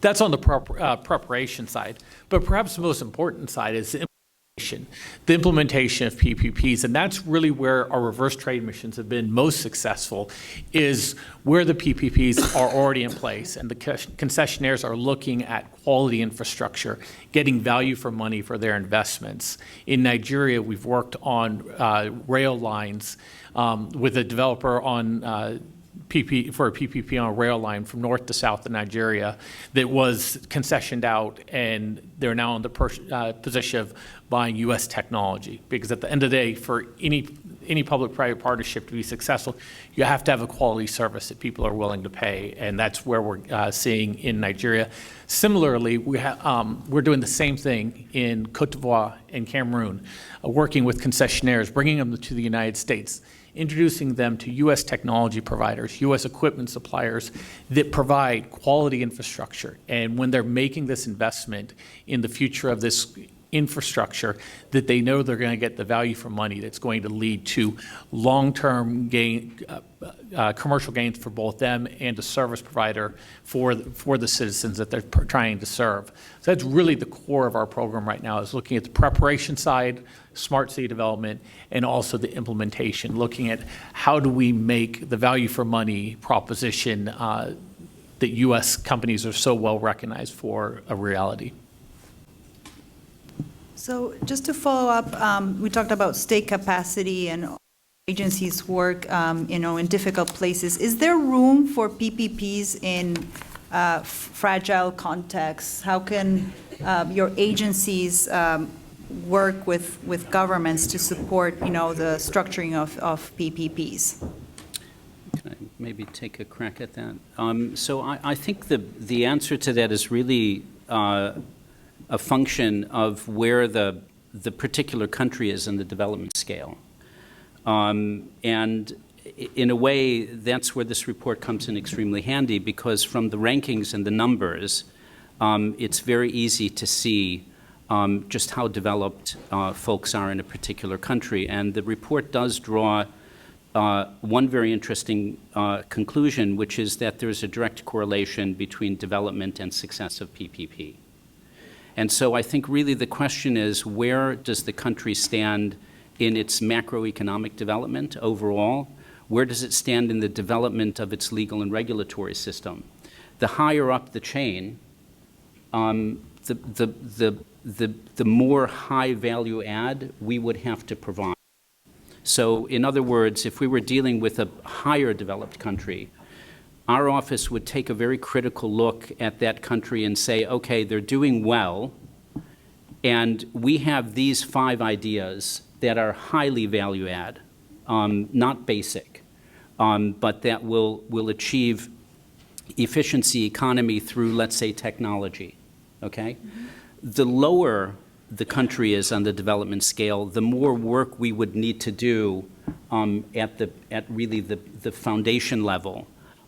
Speaker 5: That's on the preparation side. But perhaps the most important side is the implementation of PPPs, and that's really where our reverse trade missions have been most successful, is where the PPPs are already in place and the concessionaires are looking at quality infrastructure, getting value for money for their investments. In Nigeria, we've worked on rail lines with a developer on for a PPP on a rail line from north to south of Nigeria that was concessioned out, and they're now in the position of buying U.S. technology. Because at the end of the day, for any public-private partnership to be successful, you have to have a quality service that people are willing to pay, and that's where we're seeing in Nigeria. Similarly, we're doing the same thing in Côte d'Ivoire and Cameroon, working with concessionaires, bringing them to the United States, introducing them to U.S. technology providers, U.S. equipment suppliers that provide quality infrastructure. And when they're making this investment in the future of this infrastructure, that they know they're going to get the value for money that's going to lead to long-term gain, commercial gains for both them and the service provider for the citizens that they're trying to serve. So that's really the core of our program right now, is looking at the preparation side, smart city development, and also the implementation, looking at how do we make the value for money proposition that U.S. companies are so well recognized for a reality.
Speaker 3: So just to follow up, we talked about state capacity and agencies work, in difficult places. Is there room for PPPs in fragile contexts? How can your agencies work with governments to support, the structuring of PPPs?
Speaker 7: Can I maybe take a crack at that? So I think the answer to that is really a function of where the particular country is in the development scale. And in a way, that's where this report comes in extremely handy, because from the rankings and the numbers, it's very easy to see just how developed folks are in a particular country. And the report does draw one very interesting conclusion, which is that there's a direct correlation between development and success of PPP. And so I think really the question is, where does the country stand in its macroeconomic development overall? Where does it stand in the development of its legal and regulatory system? The higher up the chain, the more high value add we would have to provide. So in other words, if we were dealing with a higher developed country, our office would take a very critical look at that country and say, okay, they're doing well, and we have these 5 ideas that are highly value add, not basic, but that will achieve efficiency, economy through, let's say, technology, okay? The lower the country is on the development scale, the more work we would need to do at really the foundation level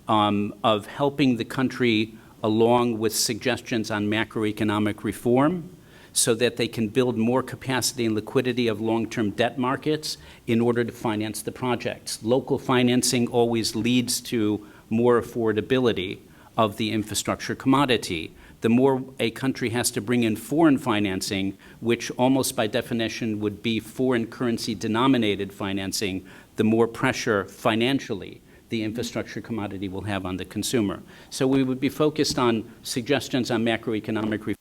Speaker 7: of helping the country along with suggestions on macroeconomic reform, so that they can build more capacity and liquidity of long-term debt markets in order to finance the projects. Local financing always leads to more affordability of the infrastructure commodity. The more a country has to bring in foreign financing, which almost by definition would be foreign currency denominated financing, the more pressure financially the infrastructure commodity will have on the consumer. So we would be focused on suggestions on macroeconomic reform,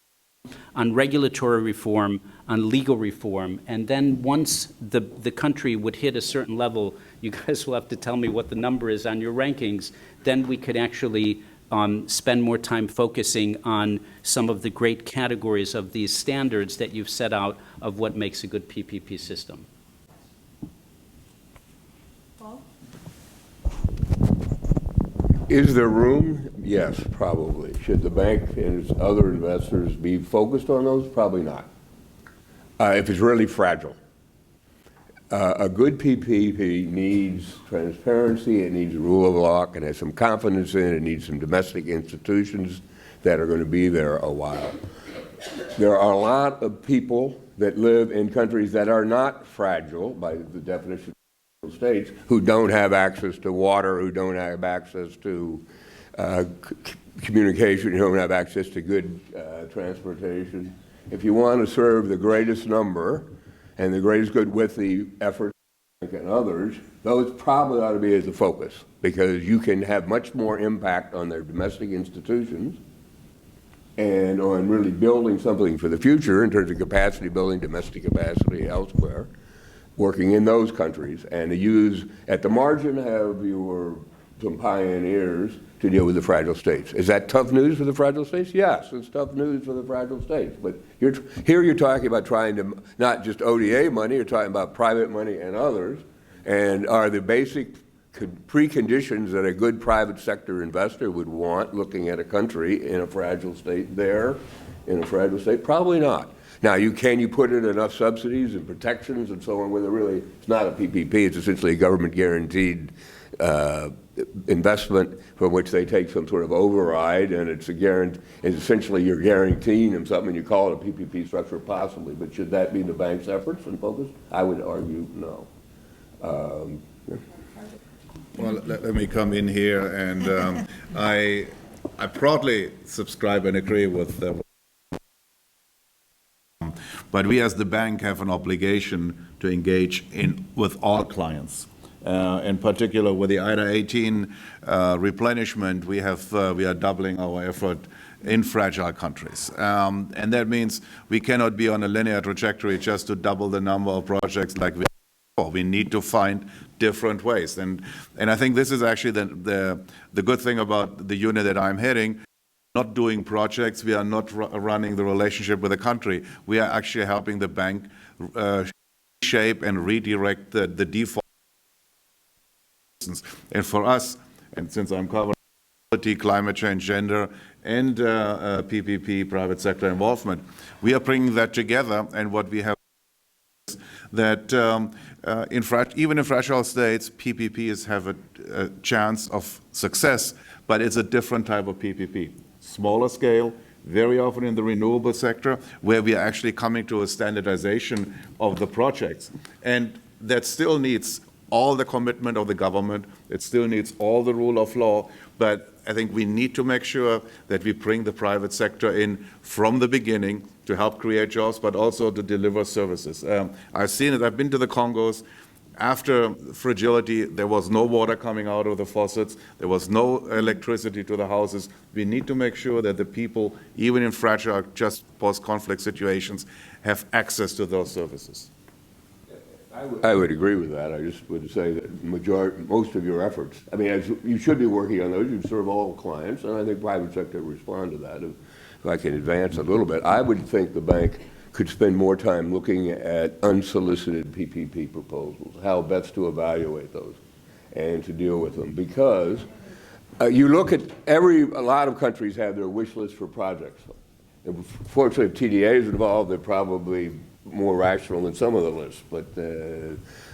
Speaker 7: on regulatory reform, on legal reform, and then once the country would hit a certain level, you guys will have to tell me what the number is on your rankings, then we could actually spend more time focusing on some of the great categories of these standards that you've set out of what makes a good PPP system.
Speaker 6: Is there room? Yes, probably. Should the bank and its other investors be focused on those? Probably not. If it's really fragile. A good PPP needs transparency, it needs rule of law, and has some confidence in it, it needs some domestic institutions that are going to be there a while. There are a lot of people that live in countries that are not fragile by the definition of states, who don't have access to water, who don't have access to communication, who don't have access to good transportation. If you want to serve the greatest number and the greatest good with the effort and others, those probably ought to be as the focus, because you can have much more impact on their domestic institutions and on really building something for the future in terms of capacity building, domestic capacity elsewhere, working in those countries, and to use, at the margin, have some pioneers to deal with the fragile states. Is that tough news for the fragile states? Yes, it's tough news for the fragile states. But here you're talking about trying to, not just ODA money, you're talking about private money and others, and are the basic preconditions that a good private sector investor would want looking at a country in a fragile state there, in a fragile state? Probably not. Now, can you put in enough subsidies and protections and so on, where it's not a PPP, it's essentially a government guaranteed investment from which they take some sort of override, and it's essentially you're guaranteeing them something, and you call it a PPP structure possibly, but should that be the bank's efforts and focus? I would argue no.
Speaker 4: Well, let me come in here, and I proudly subscribe and agree with but we as the bank have an obligation to engage with all clients. In particular, with the IDA 18 replenishment, we are doubling our effort in fragile countries. And that means we cannot be on a linear trajectory just to double the number of projects like we have. We need to find different ways. And I think this is actually the good thing about the unit that I'm heading. Not doing projects, we are not running the relationship with the country. We are actually helping the bank shape and redirect the default. And for us, and since I'm covering climate change, gender, and PPP, private sector involvement, we are bringing that together. And what we have is that even in fragile states, PPPs have a chance of success, but it's a different type of PPP. Smaller scale, very often in the renewable sector, where we are actually coming to a standardization of the projects. And that still needs all the commitment of the government. It still needs all the rule of law. But I think we need to make sure that we bring the private sector in from the beginning to help create jobs, but also to deliver services. I've seen it. I've been to the Congos. After fragility, there was no water coming out of the faucets. There was no electricity to the houses. We need to make sure that the people, even in fragile, just post-conflict situations, have access to those services.
Speaker 6: I would agree with that. I just would say that most of your efforts, I mean, you should be working on those. You serve all clients, and I think private sector will respond to that. If I can advance a little bit, I would think the bank could spend more time looking at unsolicited PPP proposals, how best to evaluate those and to deal with them. Because you look at a lot of countries have their wish list for projects. And fortunately, if TDA is involved, they're probably more rational than some of the lists. But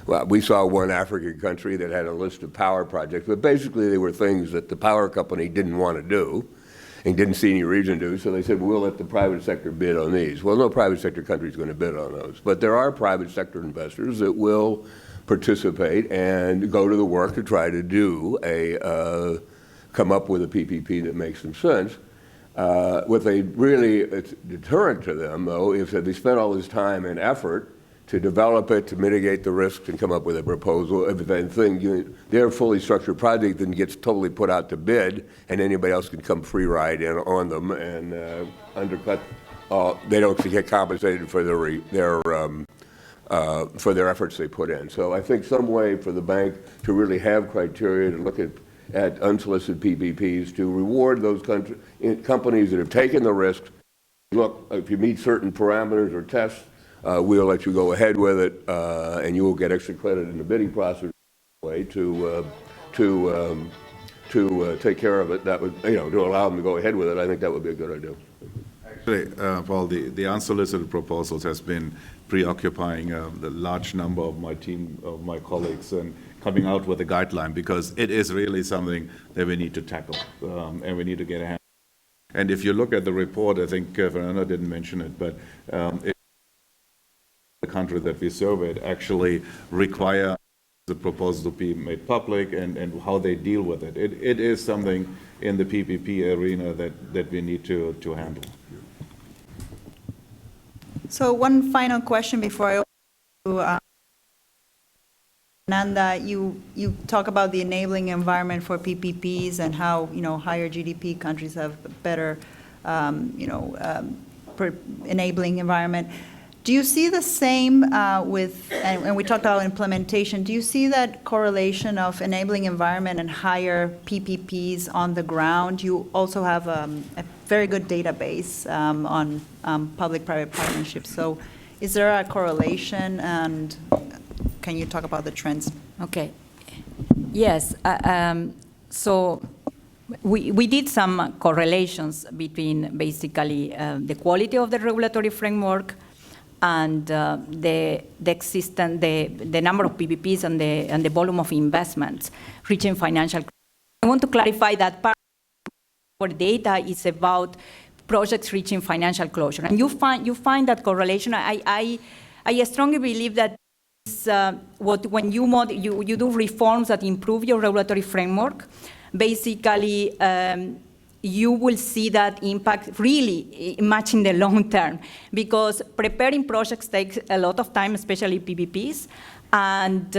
Speaker 6: well, we saw one African country that had a list of power projects, but basically they were things that the power company didn't want to do and didn't see any reason to, so they said, well, we'll let the private sector bid on these. Well, no private sector country is going to bid on those. But there are private sector investors that will participate and go to the work to try to do come up with a PPP that makes some sense. What it's deterrent to them, though, is that they spent all this time and effort to develop it, to mitigate the risks, and come up with a proposal. If their fully structured project then gets totally put out to bid, and anybody else can come free ride in on them and undercut. They don't get compensated for their efforts they put in. So I think some way for the bank to really have criteria to look at unsolicited PPPs to reward those companies that have taken the risk. Look, if you meet certain parameters or tests, we'll let you go ahead with it, and you will get extra credit in the bidding process way to take care of it. That would, to allow them to go ahead with it. I think that would be a good idea.
Speaker 4: Actually, Paul, the unsolicited proposals has been preoccupying the large number of my team, of my colleagues, and coming out with a guideline, because it is really something that we need to tackle, and we need to get a hand. And if you look at the report, I think Fernanda didn't mention it, but the country that we surveyed actually require the proposal to be made public and how they deal with it. It is something in the PPP arena that we need to handle.
Speaker 3: So one final question before I open to Fernanda. You talk about the enabling environment for PPPs and how higher GDP countries have better enabling environment. Do you see the same and we talked about implementation, do you see that correlation of enabling environment and higher PPPs on the ground? You also have a very good database on public-private partnerships. So is there a correlation, and can you talk about the trends?
Speaker 2: Okay. Yes. So we did some correlations between basically the quality of the regulatory framework and the number of PPPs and the volume of investments reaching financial. I want to clarify that part of our data is about projects reaching financial closure, and you find that correlation. I strongly believe that when you do reforms that improve your regulatory framework, basically. You will see that impact really much in the long term, because preparing projects takes a lot of time, especially PPPs. And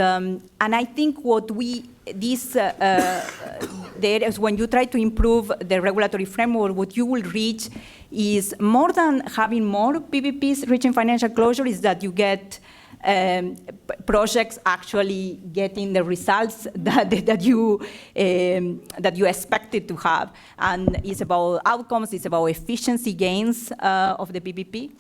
Speaker 2: I think the areas when you try to improve the regulatory framework, what you will reach is more than having more PPPs reaching financial closure, is that you get projects actually getting the results that you expected to have, and it's about outcomes. It's about efficiency gains of the PPP.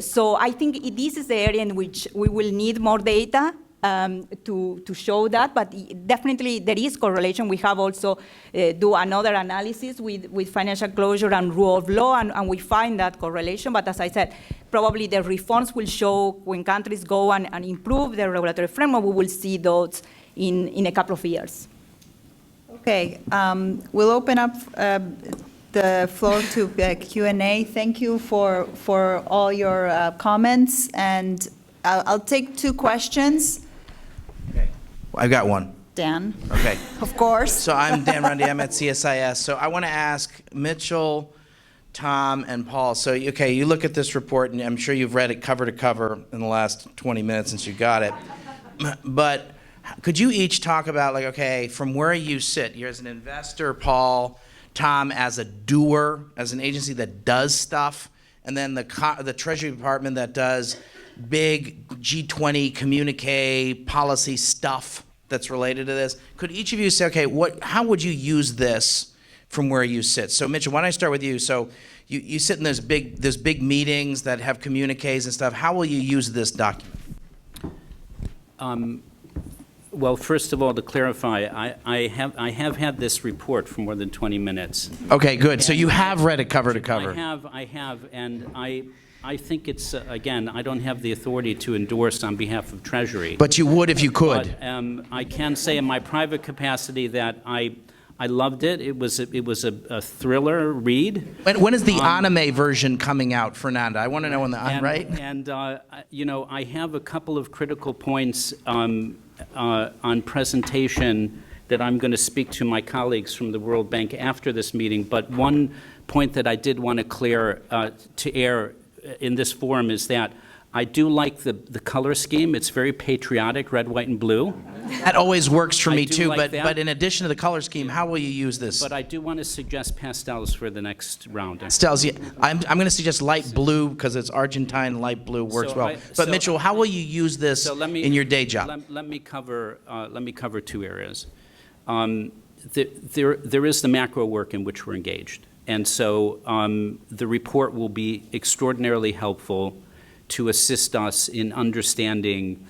Speaker 2: So I think this is the area in which we will need more data to show that, but definitely there is correlation. We have also do another analysis with financial closure and rule of law, and we find that correlation. But as I said, probably the reforms will show when countries go and improve their regulatory framework, we will see those in a couple of years.
Speaker 3: Okay, we'll open up the floor to Q&A. Thank you for all your comments, and I'll take 2 questions.
Speaker 1: Okay. I've got one.
Speaker 3: Dan,
Speaker 1: Okay.
Speaker 3: of course.
Speaker 1: So I'm Dan Rundy, I'm at CSIS. So I want to ask Mitchell, Tom, and Paul. So, okay, you look at this report, and I'm sure you've read it cover to cover in the last 20 minutes since you got it. But could you each talk about, like, okay, from where you sit, you're as an investor, Paul, Tom as a doer, as an agency that does stuff, and then the Treasury Department that does big G20 communique policy stuff that's related to this. Could each of you say, okay, how would you use this from where you sit? So Mitchell, why don't I start with you? So you sit in those big meetings that have communiques and stuff. How will you use this document?
Speaker 7: Well, first of all, to clarify, I have had this report for more than 20 minutes.
Speaker 1: Okay, good. So you have read it cover to cover.
Speaker 7: I have, and I think it's, again, I don't have the authority to endorse on behalf of Treasury.
Speaker 1: But you would if you could.
Speaker 7: But I can say in my private capacity that I loved it. It was a thriller read.
Speaker 1: When is the anime version coming out, Fernanda? I want to know when right?
Speaker 7: And you know, I have a couple of critical points on presentation that I'm going to speak to my colleagues from the World Bank after this meeting. But one point that I did want to clear to air in this forum is that I do like the color scheme. It's very patriotic, red, white, and blue.
Speaker 1: That always works for me too,
Speaker 7: like
Speaker 1: but in addition to the color scheme, how will you use this?
Speaker 7: But I do want to suggest pastels for the next round.
Speaker 1: Pastels, yeah. I'm going to suggest light blue because it's Argentine light blue works well. But Mitchell, how will you use this in your day job?
Speaker 7: Let me cover 2 areas. There is the macro work in which we're engaged. And so the report will be extraordinarily helpful to assist us in understanding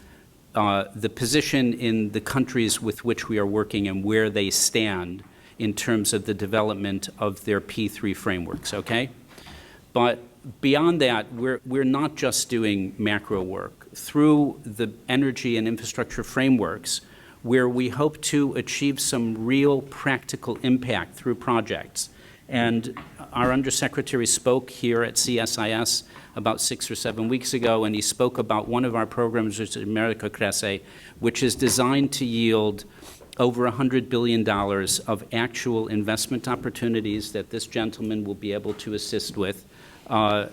Speaker 7: the position in the countries with which we are working and where they stand in terms of the development of their P3 frameworks, okay? But beyond that, we're not just doing macro work. Through the energy and infrastructure frameworks, where we hope to achieve some real practical impact through projects. And our Undersecretary spoke here at CSIS about 6 or 7 weeks ago, and he spoke about one of our programs, which is America Crece, which is designed to yield over $100 billion of actual investment opportunities that this gentleman will be able to assist with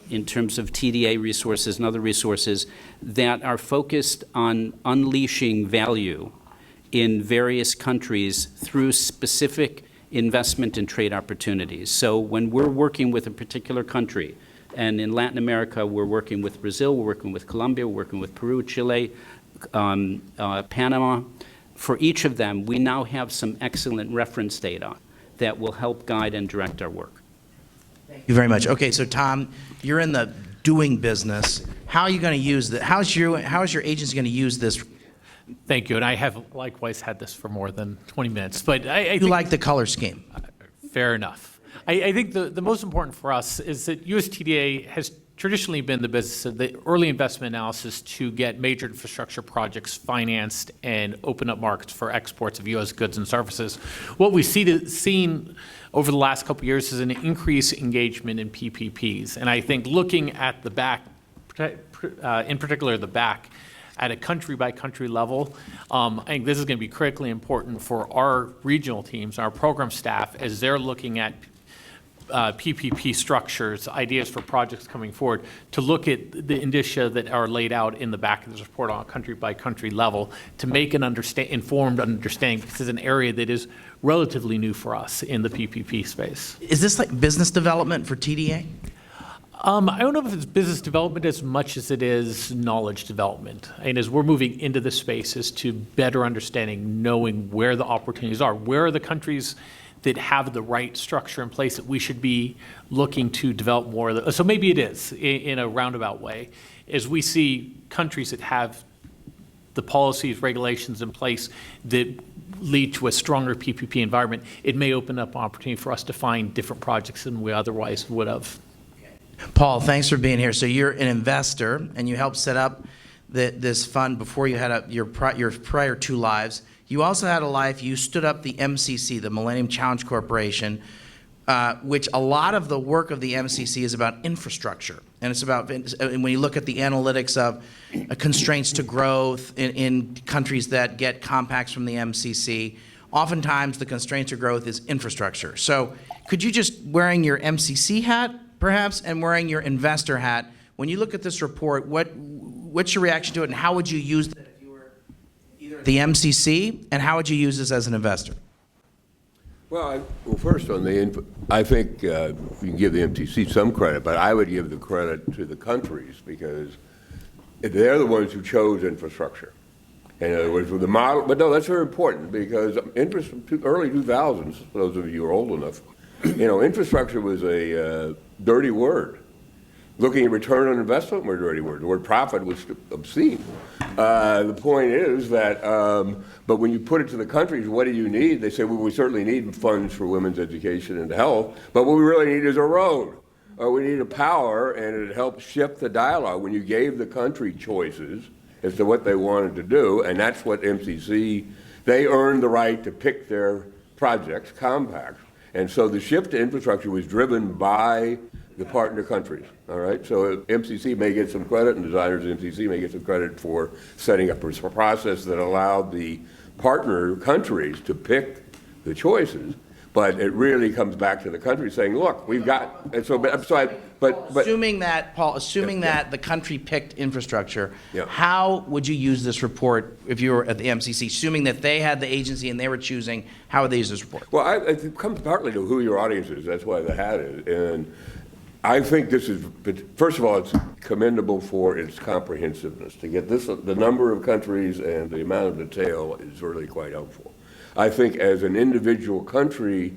Speaker 7: in terms of TDA resources and other resources that are focused on unleashing value in various countries through specific investment and trade opportunities. So when we're working with a particular country, and in Latin America, we're working with Brazil, we're working with Colombia, we're working with Peru, Chile, Panama. For each of them, we now have some excellent reference data that will help guide and direct our work.
Speaker 1: Thank you very much. Okay, so Tom, you're in the doing business. How are you going to use this? How is your agency going to use this?
Speaker 5: Thank you, and I have likewise had this for more than 20 minutes. But I
Speaker 1: You
Speaker 5: think,
Speaker 1: like the color scheme?
Speaker 5: fair enough. I think the most important for us is that USTDA has traditionally been the business of the early investment analysis to get major infrastructure projects financed and open up markets for exports of U.S. goods and services. What we've seen over the last couple of years is an increased engagement in PPPs. And I think looking at the back, in particular the back, at a country-by-country level, I think this is going to be critically important for our regional teams, our program staff, as they're looking at PPP structures, ideas for projects coming forward, to look at the indicia that are laid out in the back of this report on a country-by-country level to make an informed understanding. This is an area that is relatively new for us in the PPP space.
Speaker 1: Is this like business development for TDA?
Speaker 5: I don't know if it's business development as much as it is knowledge development. And as we're moving into this space, is to better understanding, knowing where the opportunities are. Where are the countries that have the right structure in place that we should be looking to develop more of the, so maybe it is in a roundabout way, as we see countries that have the policies, regulations in place that lead to a stronger PPP environment, it may open up opportunity for us to find different projects than we otherwise would have.
Speaker 1: Paul, thanks for being here. So you're an investor, and you helped set up this fund before you had your prior two lives. You also had a life, you stood up the MCC, the Millennium Challenge Corporation, which a lot of the work of the MCC is about infrastructure. And it's about, when you look at the analytics of constraints to growth in countries that get compacts from the MCC, oftentimes the constraint to growth is infrastructure. So could you just, wearing your MCC hat, perhaps, and wearing your investor hat, when you look at this report, what's your reaction to it, and how would you use it if you were either at the MCC, and how would you use this as an investor?
Speaker 6: Well, first on I think you can give the MTC some credit, but I would give the credit to the countries because they're the ones who chose infrastructure. In other words, with the model, but no, that's very important because early 2000s, those of you who are old enough, infrastructure was a dirty word. Looking at return on investment was a dirty word. The word profit was obscene. The point is that, but when you put it to the countries, what do you need? They say, well, we certainly need funds for women's education and health, but what we really need is a road. Or we need a power, and it helps shift the dialogue. When you gave the country choices as to what they wanted to do, and that's what MCC, they earned the right to pick their projects, compacts. And so the shift to infrastructure was driven by the partner countries, all right? So MCC may get some credit, and designers of MCC may get some credit for setting up a process that allowed the partner countries to pick the choices, but it really comes back to the country saying, look, we've got, and so, but
Speaker 1: Assuming that, Paul, that the country picked infrastructure,
Speaker 6: Yeah.
Speaker 1: how would you use this report if you were at the MCC? Assuming that they had the agency and they were choosing, how would they use this report?
Speaker 6: Well, it comes partly to who your audience is. That's why the hat is. And I think this is, first of all, it's commendable for its comprehensiveness. To get this, the number of countries and the amount of detail is really quite helpful. I think as an individual country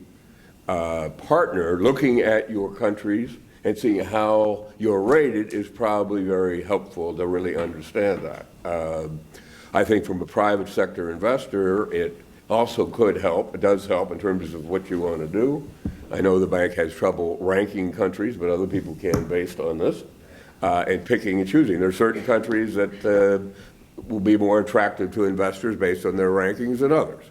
Speaker 6: partner, looking at your countries and seeing how you're rated is probably very helpful to really understand that. I think from a private sector investor, it also could help. It does help in terms of what you want to do. I know the bank has trouble ranking countries, but other people can based on this, and picking and choosing. There are certain countries that will be more attractive to investors based on their rankings than others.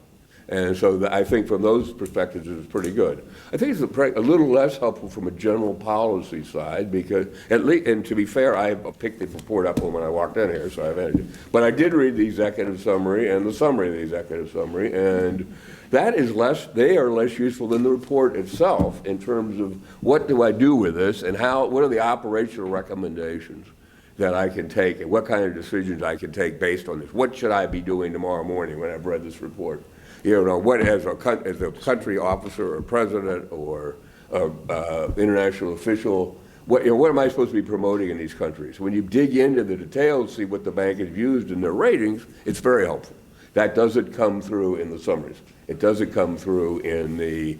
Speaker 6: And so I think from those perspectives, it's pretty good. I think it's a little less helpful from a general policy side because, at least, and to be fair, I picked the report up when I walked in here, so I've had it. But I did read the executive summary and the summary of the executive summary, and that is they are less useful than the report itself in terms of what do I do with this and what are the operational recommendations that I can take and what kind of decisions I can take based on this. What should I be doing tomorrow morning when I've read this report? What as a country officer or president or international official, what am I supposed to be promoting in these countries? When you dig into the details, see what the bank has used in their ratings, it's very helpful. That doesn't come through in the summaries. It doesn't come through in the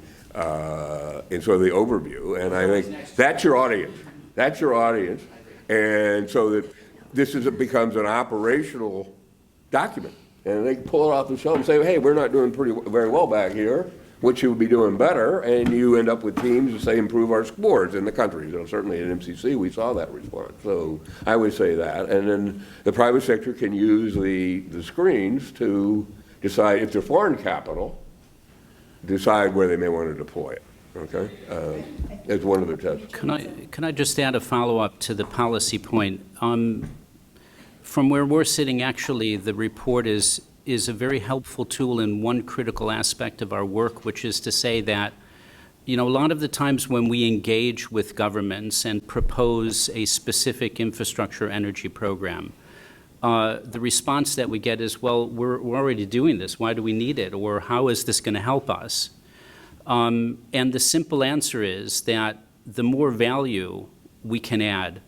Speaker 6: in sort of the overview. And I think that's your audience. That's your audience. And so that becomes an operational document. And they can pull it off the shelf and say, hey, we're not doing very well back here. What should we be doing better? And you end up with teams that say improve our scores in the countries. Certainly at MCC, we saw that response. So I would say that. And then the private sector can use the screens to decide, if they're foreign capital, decide where they may want to deploy it. Okay? As one of their tests.
Speaker 7: Can I just add a follow-up to the policy point? From where we're sitting, actually, the report is a very helpful tool in one critical aspect of our work, which is to say that, a lot of the times when we engage with governments and propose a specific infrastructure energy program, the response that we get is, well, we're already doing this. Why do we need it? Or how is this going to help us? And the simple answer is that the more value we can add,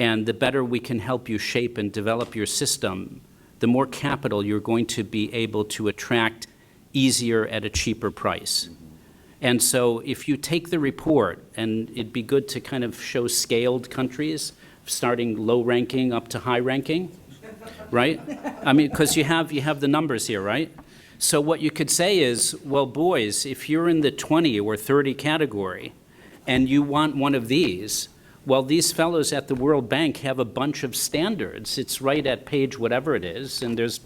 Speaker 7: and the better we can help you shape and develop your system, the more capital you're going to be able to attract easier at a cheaper price. And so if you take the report, and it'd be good to kind of show scaled countries, starting low ranking up to high ranking, right? I mean, because you have the numbers here, right? So what you could say is, well, boys, if you're in the 20 or 30 category and you want one of these, well, these fellows at the World Bank have a bunch of standards. It's right at page whatever it is, and there's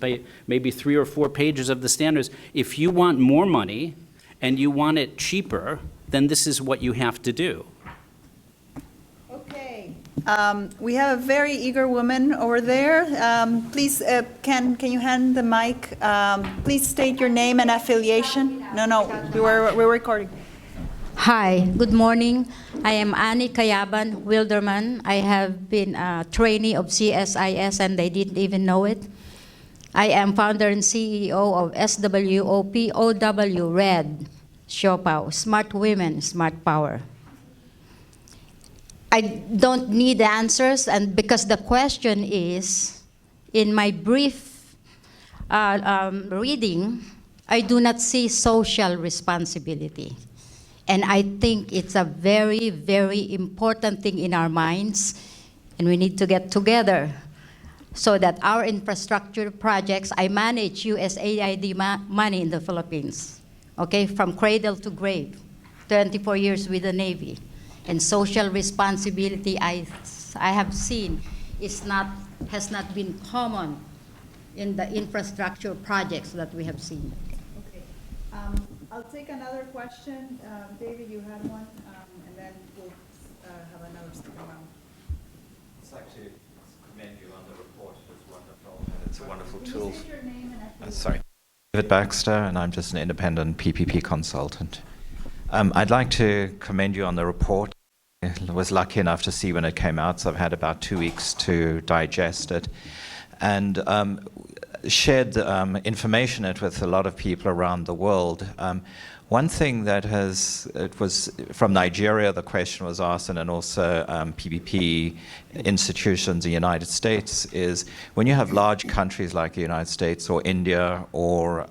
Speaker 7: maybe 3 or 4 pages of the standards. If you want more money and you want it cheaper, then this is what you have to do.
Speaker 3: Okay. We have a very eager woman over there. Please, can you hand the mic? Please state your name and affiliation. No, we're recording.
Speaker 8: Hi, good morning. I am Annie Kayaban Wilderman. I have been a trainee of CSIS and they didn't even know it. I am founder and CEO of SWOPOW RED, Siopaw, Smart Women, Smart Power. I don't need the answers, and because the question is, in my brief reading, I do not see social responsibility. And I think it's a very, very important thing in our minds, and we need to get together so that our infrastructure projects, I manage USAID money in the Philippines, okay, from cradle to grave, 24 years with the Navy. And social responsibility, I have seen, has not been common in the infrastructure projects that we have seen.
Speaker 3: Okay. I'll take another question. David, you had one, and then we'll have another speaker round.
Speaker 9: I'd like to commend you on the report. It's wonderful, and it's a wonderful
Speaker 3: Can
Speaker 9: tool.
Speaker 3: you state your name and affiliation?
Speaker 9: Sorry. David Baxter, and I'm just an independent PPP consultant. I'd like to commend you on the report. I was lucky enough to see when it came out, so I've had about 2 weeks to digest it. And shared information it with a lot of people around the world. One thing that it was from Nigeria, the question was asked, and then also PPP institutions in the United States, is when you have large countries like the United States or India or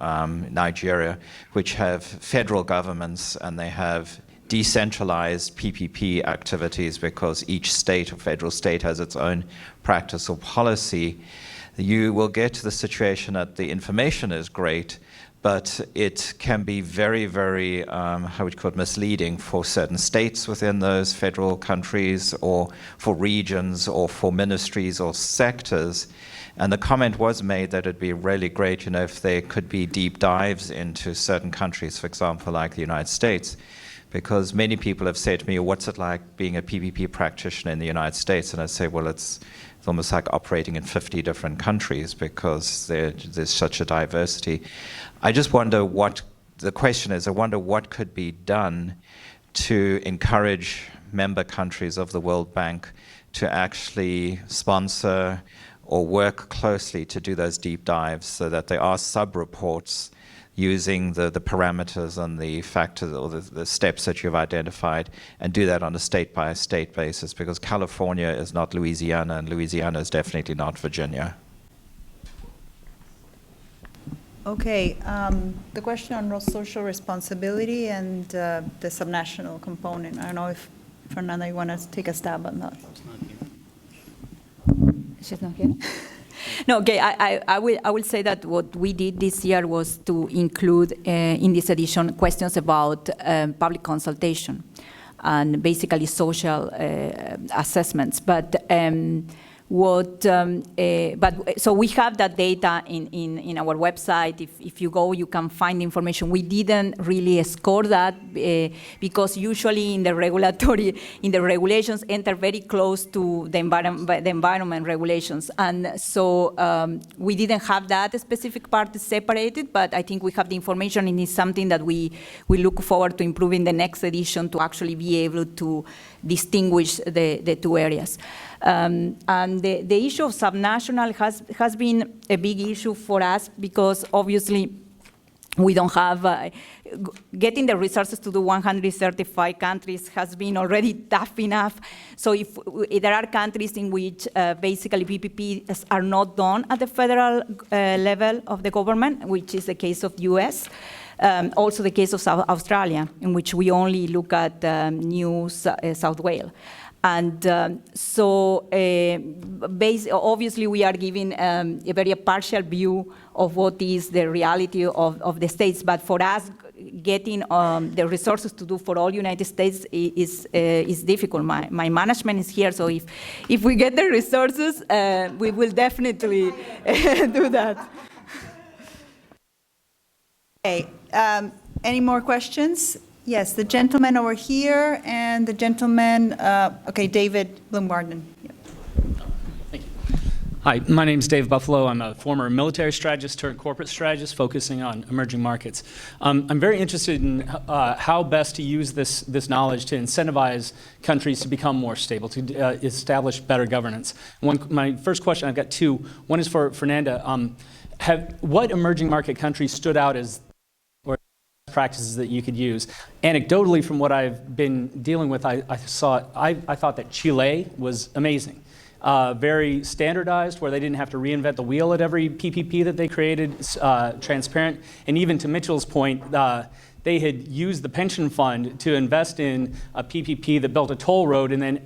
Speaker 9: Nigeria, which have federal governments and they have decentralized PPP activities because each state or federal state has its own practice or policy, you will get to the situation that the information is great, but it can be very, very, how would you call it, misleading for certain states within those federal countries or for regions or for ministries or sectors. And the comment was made that it'd be really great, if there could be deep dives into certain countries, for example, like the United States, because many people have said to me, what's it like being a PPP practitioner in the United States? And I say, well, it's almost like operating in 50 different countries because there's such a diversity. I just wonder what could be done to encourage member countries of the World Bank to actually sponsor or work closely to do those deep dives so that there are sub-reports using the parameters and the factors or the steps that you've identified, and do that on a state-by-state basis, because California is not Louisiana, and Louisiana is definitely not Virginia.
Speaker 3: Okay, the question on social responsibility and the subnational component. I don't know if, Fernanda, you want to take a stab on that?
Speaker 2: She's not here? No, okay, I will say that what we did this year was to include in this edition questions about public consultation and basically social assessments. But so we have that data in our website. If you go, you can find information. We didn't really score that because usually in the regulations enter very close to the environment regulations. And so we didn't have that specific part separated, but I think we have the information, and it's something that we look forward to improving the next edition to actually be able to distinguish the two areas. And the issue of subnational has been a big issue for us because obviously we don't have, getting the resources to do 135 countries has been already tough enough. So if there are countries in which basically PPPs are not done at the federal level of the government, which is the case of US, also the case of Australia, in which we only look at New South Wales. And obviously, we are giving a very partial view of what is the reality of the states. But for us, getting the resources to do for all United States is difficult. My management is here, so if we get the resources, we will definitely do that.
Speaker 3: Okay, any more questions? Yes, the gentleman over here and the gentleman, okay, David Bloomgarden. Yeah.
Speaker 10: Hi, my name is Dave Buffalo. I'm a former military strategist turned corporate strategist focusing on emerging markets. I'm very interested in how best to use this knowledge to incentivize countries to become more stable, to establish better governance. My first question, I've got two. One is for Fernanda. What emerging market countries stood out as practices that you could use? Anecdotally, from what I've been dealing with, I thought that Chile was amazing. Very standardized, where they didn't have to reinvent the wheel at every PPP that they created, transparent. And even to Mitchell's point, they had used the pension fund to invest in a PPP that built a toll road, and then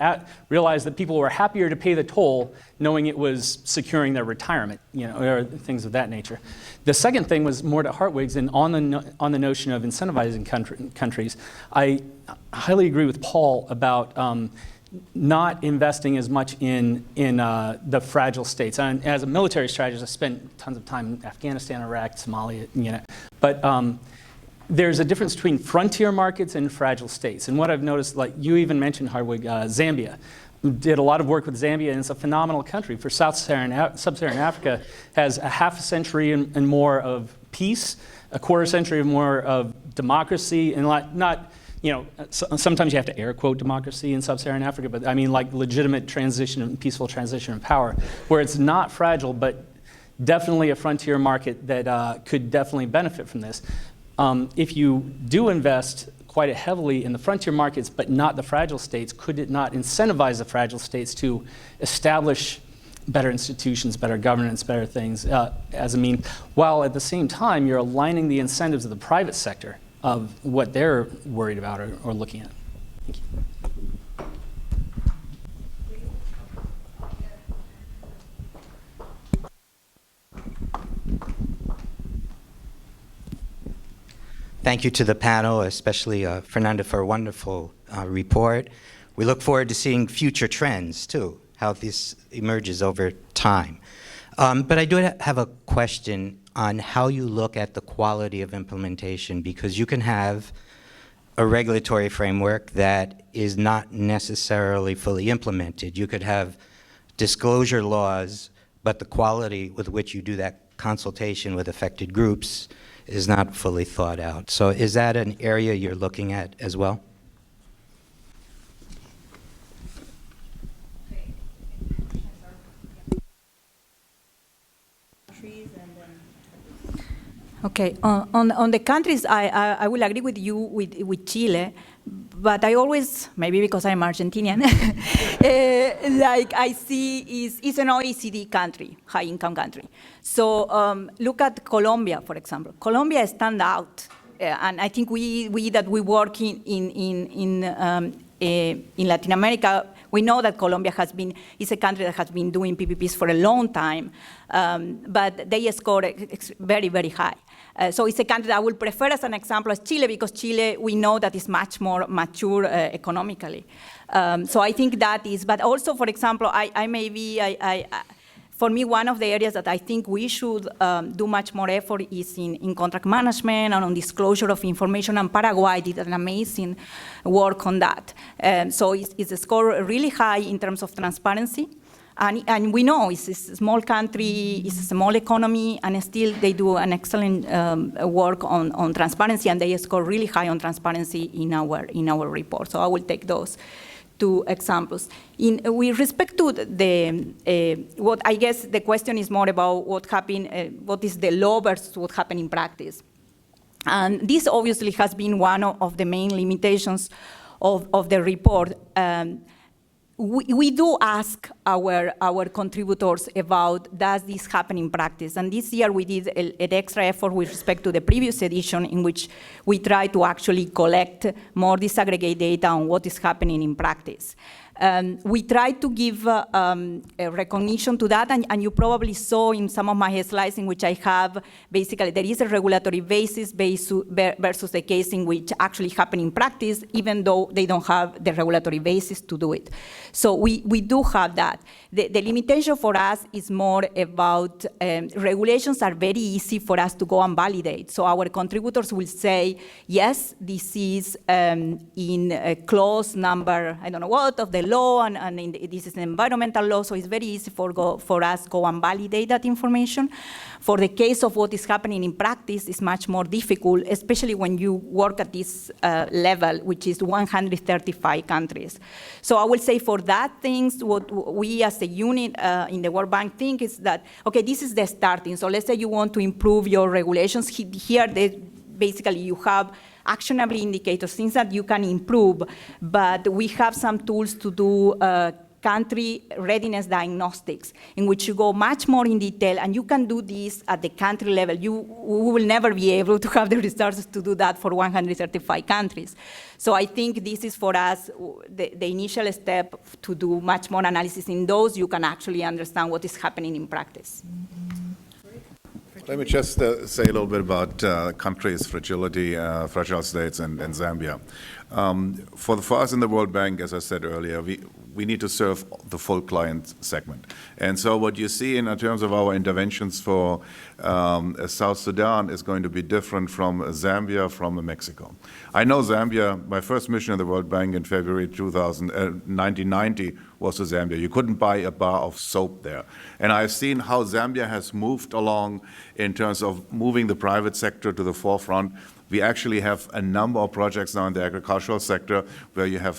Speaker 10: realized that people were happier to pay the toll knowing it was securing their retirement, or things of that nature. The second thing was more to Hartwig's, and on the notion of incentivizing countries. I highly agree with Paul about not investing as much in the fragile states. And as a military strategist, I spent tons of time in Afghanistan, Iraq, Somalia, but there's a difference between frontier markets and fragile states. And what I've noticed, like you even mentioned, Hartwig, Zambia. Did a lot of work with Zambia, and it's a phenomenal country. For Sub-Saharan Africa, has a half a century and more of peace, a quarter century or more of democracy, and not sometimes you have to air quote democracy in Sub-Saharan Africa, but I mean like legitimate transition and peaceful transition of power, where it's not fragile, but definitely a frontier market that could definitely benefit from this. If you do invest quite heavily in the frontier markets, but not the fragile states, could it not incentivize the fragile states to establish better institutions, better governance, better things as a mean, while at the same time you're aligning the incentives of the private sector of what they're worried about or looking at? Thank you.
Speaker 11: Thank you to the panel, especially Fernanda, for a wonderful report. We look forward to seeing future trends, too, how this emerges over time. But I do have a question on how you look at the quality of implementation, because you can have a regulatory framework that is not necessarily fully implemented. You could have disclosure laws, but the quality with which you do that consultation with affected groups is not fully thought out. So is that an area you're looking at as well?
Speaker 2: Okay, on the countries, I will agree with you with Chile, but I always, maybe because I'm Argentinian, like I see is an OECD country, high-income country. So look at Colombia, for example. Colombia stands out, and I think we work in Latin America, we know that Colombia is a country that has been doing PPPs for a long time, but they score very, very high. So it's a country that I would prefer as an example as Chile, because Chile, we know that is much more mature economically. So I think that is, but also, for example, for me, one of the areas that I think we should do much more effort is in contract management and on disclosure of information, and Paraguay did an amazing work on that. So it's a score really high in terms of transparency. And we know it's a small country, it's a small economy, and still they do an excellent work on transparency, and they score really high on transparency in our report. So I will take those two examples. With respect to what I guess the question is more about what happened, what is the law versus what happened in practice. And this obviously has been one of the main limitations of the report. We do ask our contributors about, does this happen in practice? And this year we did an extra effort with respect to the previous edition, in which we tried to actually collect more disaggregate data on what is happening in practice. We try to give a recognition to that, and you probably saw in some of my slides in which I have, basically, there is a regulatory basis versus a case in which actually happen in practice, even though they don't have the regulatory basis to do it. So we do have that. The limitation for us is more about regulations are very easy for us to go and validate. So our contributors will say, yes, this is in a clause number, I don't know what, of the law, and this is an environmental law, so it's very easy for us go and validate that information. For the case of what is happening in practice, it's much more difficult, especially when you work at this level, which is 135 countries. So I will say for that things, what we as a unit in the World Bank think is that, okay, this is the starting. So let's say you want to improve your regulations. Here, basically, you have actionable indicators, things that you can improve, but we have some tools to do country readiness diagnostics, in which you go much more in detail, and you can do this at the country level. We will never be able to have the resources to do that for 135 countries. So I think this is for us the initial step to do much more analysis in those. You can actually understand what is happening in practice.
Speaker 4: Let me just say a little bit about countries' fragility, fragile states, and Zambia. For us in the World Bank, as I said earlier, we need to serve the full client segment. And so what you see in terms of our interventions for South Sudan is going to be different from Zambia, from Mexico. I know Zambia, my first mission in the World Bank in February 1990 was to Zambia. You couldn't buy a bar of soap there. And I've seen how Zambia has moved along in terms of moving the private sector to the forefront. We actually have a number of projects now in the agricultural sector where you have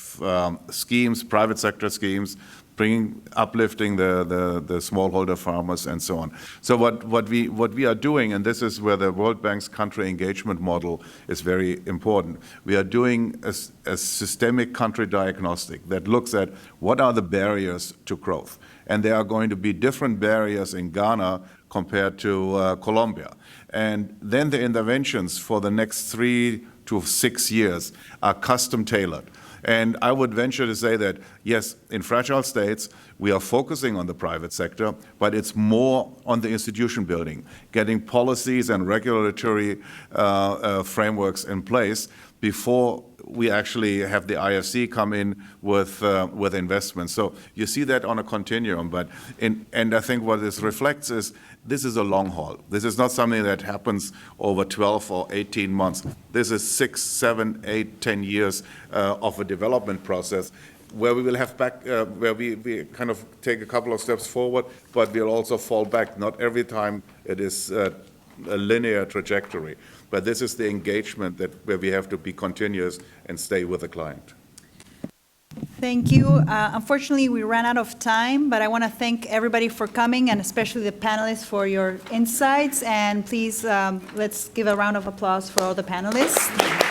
Speaker 4: schemes, private sector schemes, uplifting the smallholder farmers and so on. So what we are doing, and this is where the World Bank's country engagement model is very important, we are doing a systemic country diagnostic that looks at what are the barriers to growth. And there are going to be different barriers in Ghana compared to Colombia. And then the interventions for the next 3 to 6 years are custom tailored. And I would venture to say that, yes, in fragile states, we are focusing on the private sector, but it's more on the institution building, getting policies and regulatory frameworks in place before we actually have the IFC come in with investments. So you see that on a continuum. And I think what this reflects is this is a long haul. This is not something that happens over 12 or 18 months. This is 6, 7, 8, 10 years of a development process where we will have where we kind of take a couple of steps forward, but we'll also fall back. Not every time it is a linear trajectory. But this is the engagement where we have to be continuous and stay with the client.
Speaker 3: Thank you. Unfortunately, we ran out of time, but I want to thank everybody for coming, and especially the panelists for your insights. And please, let's give a round of applause for all the panelists.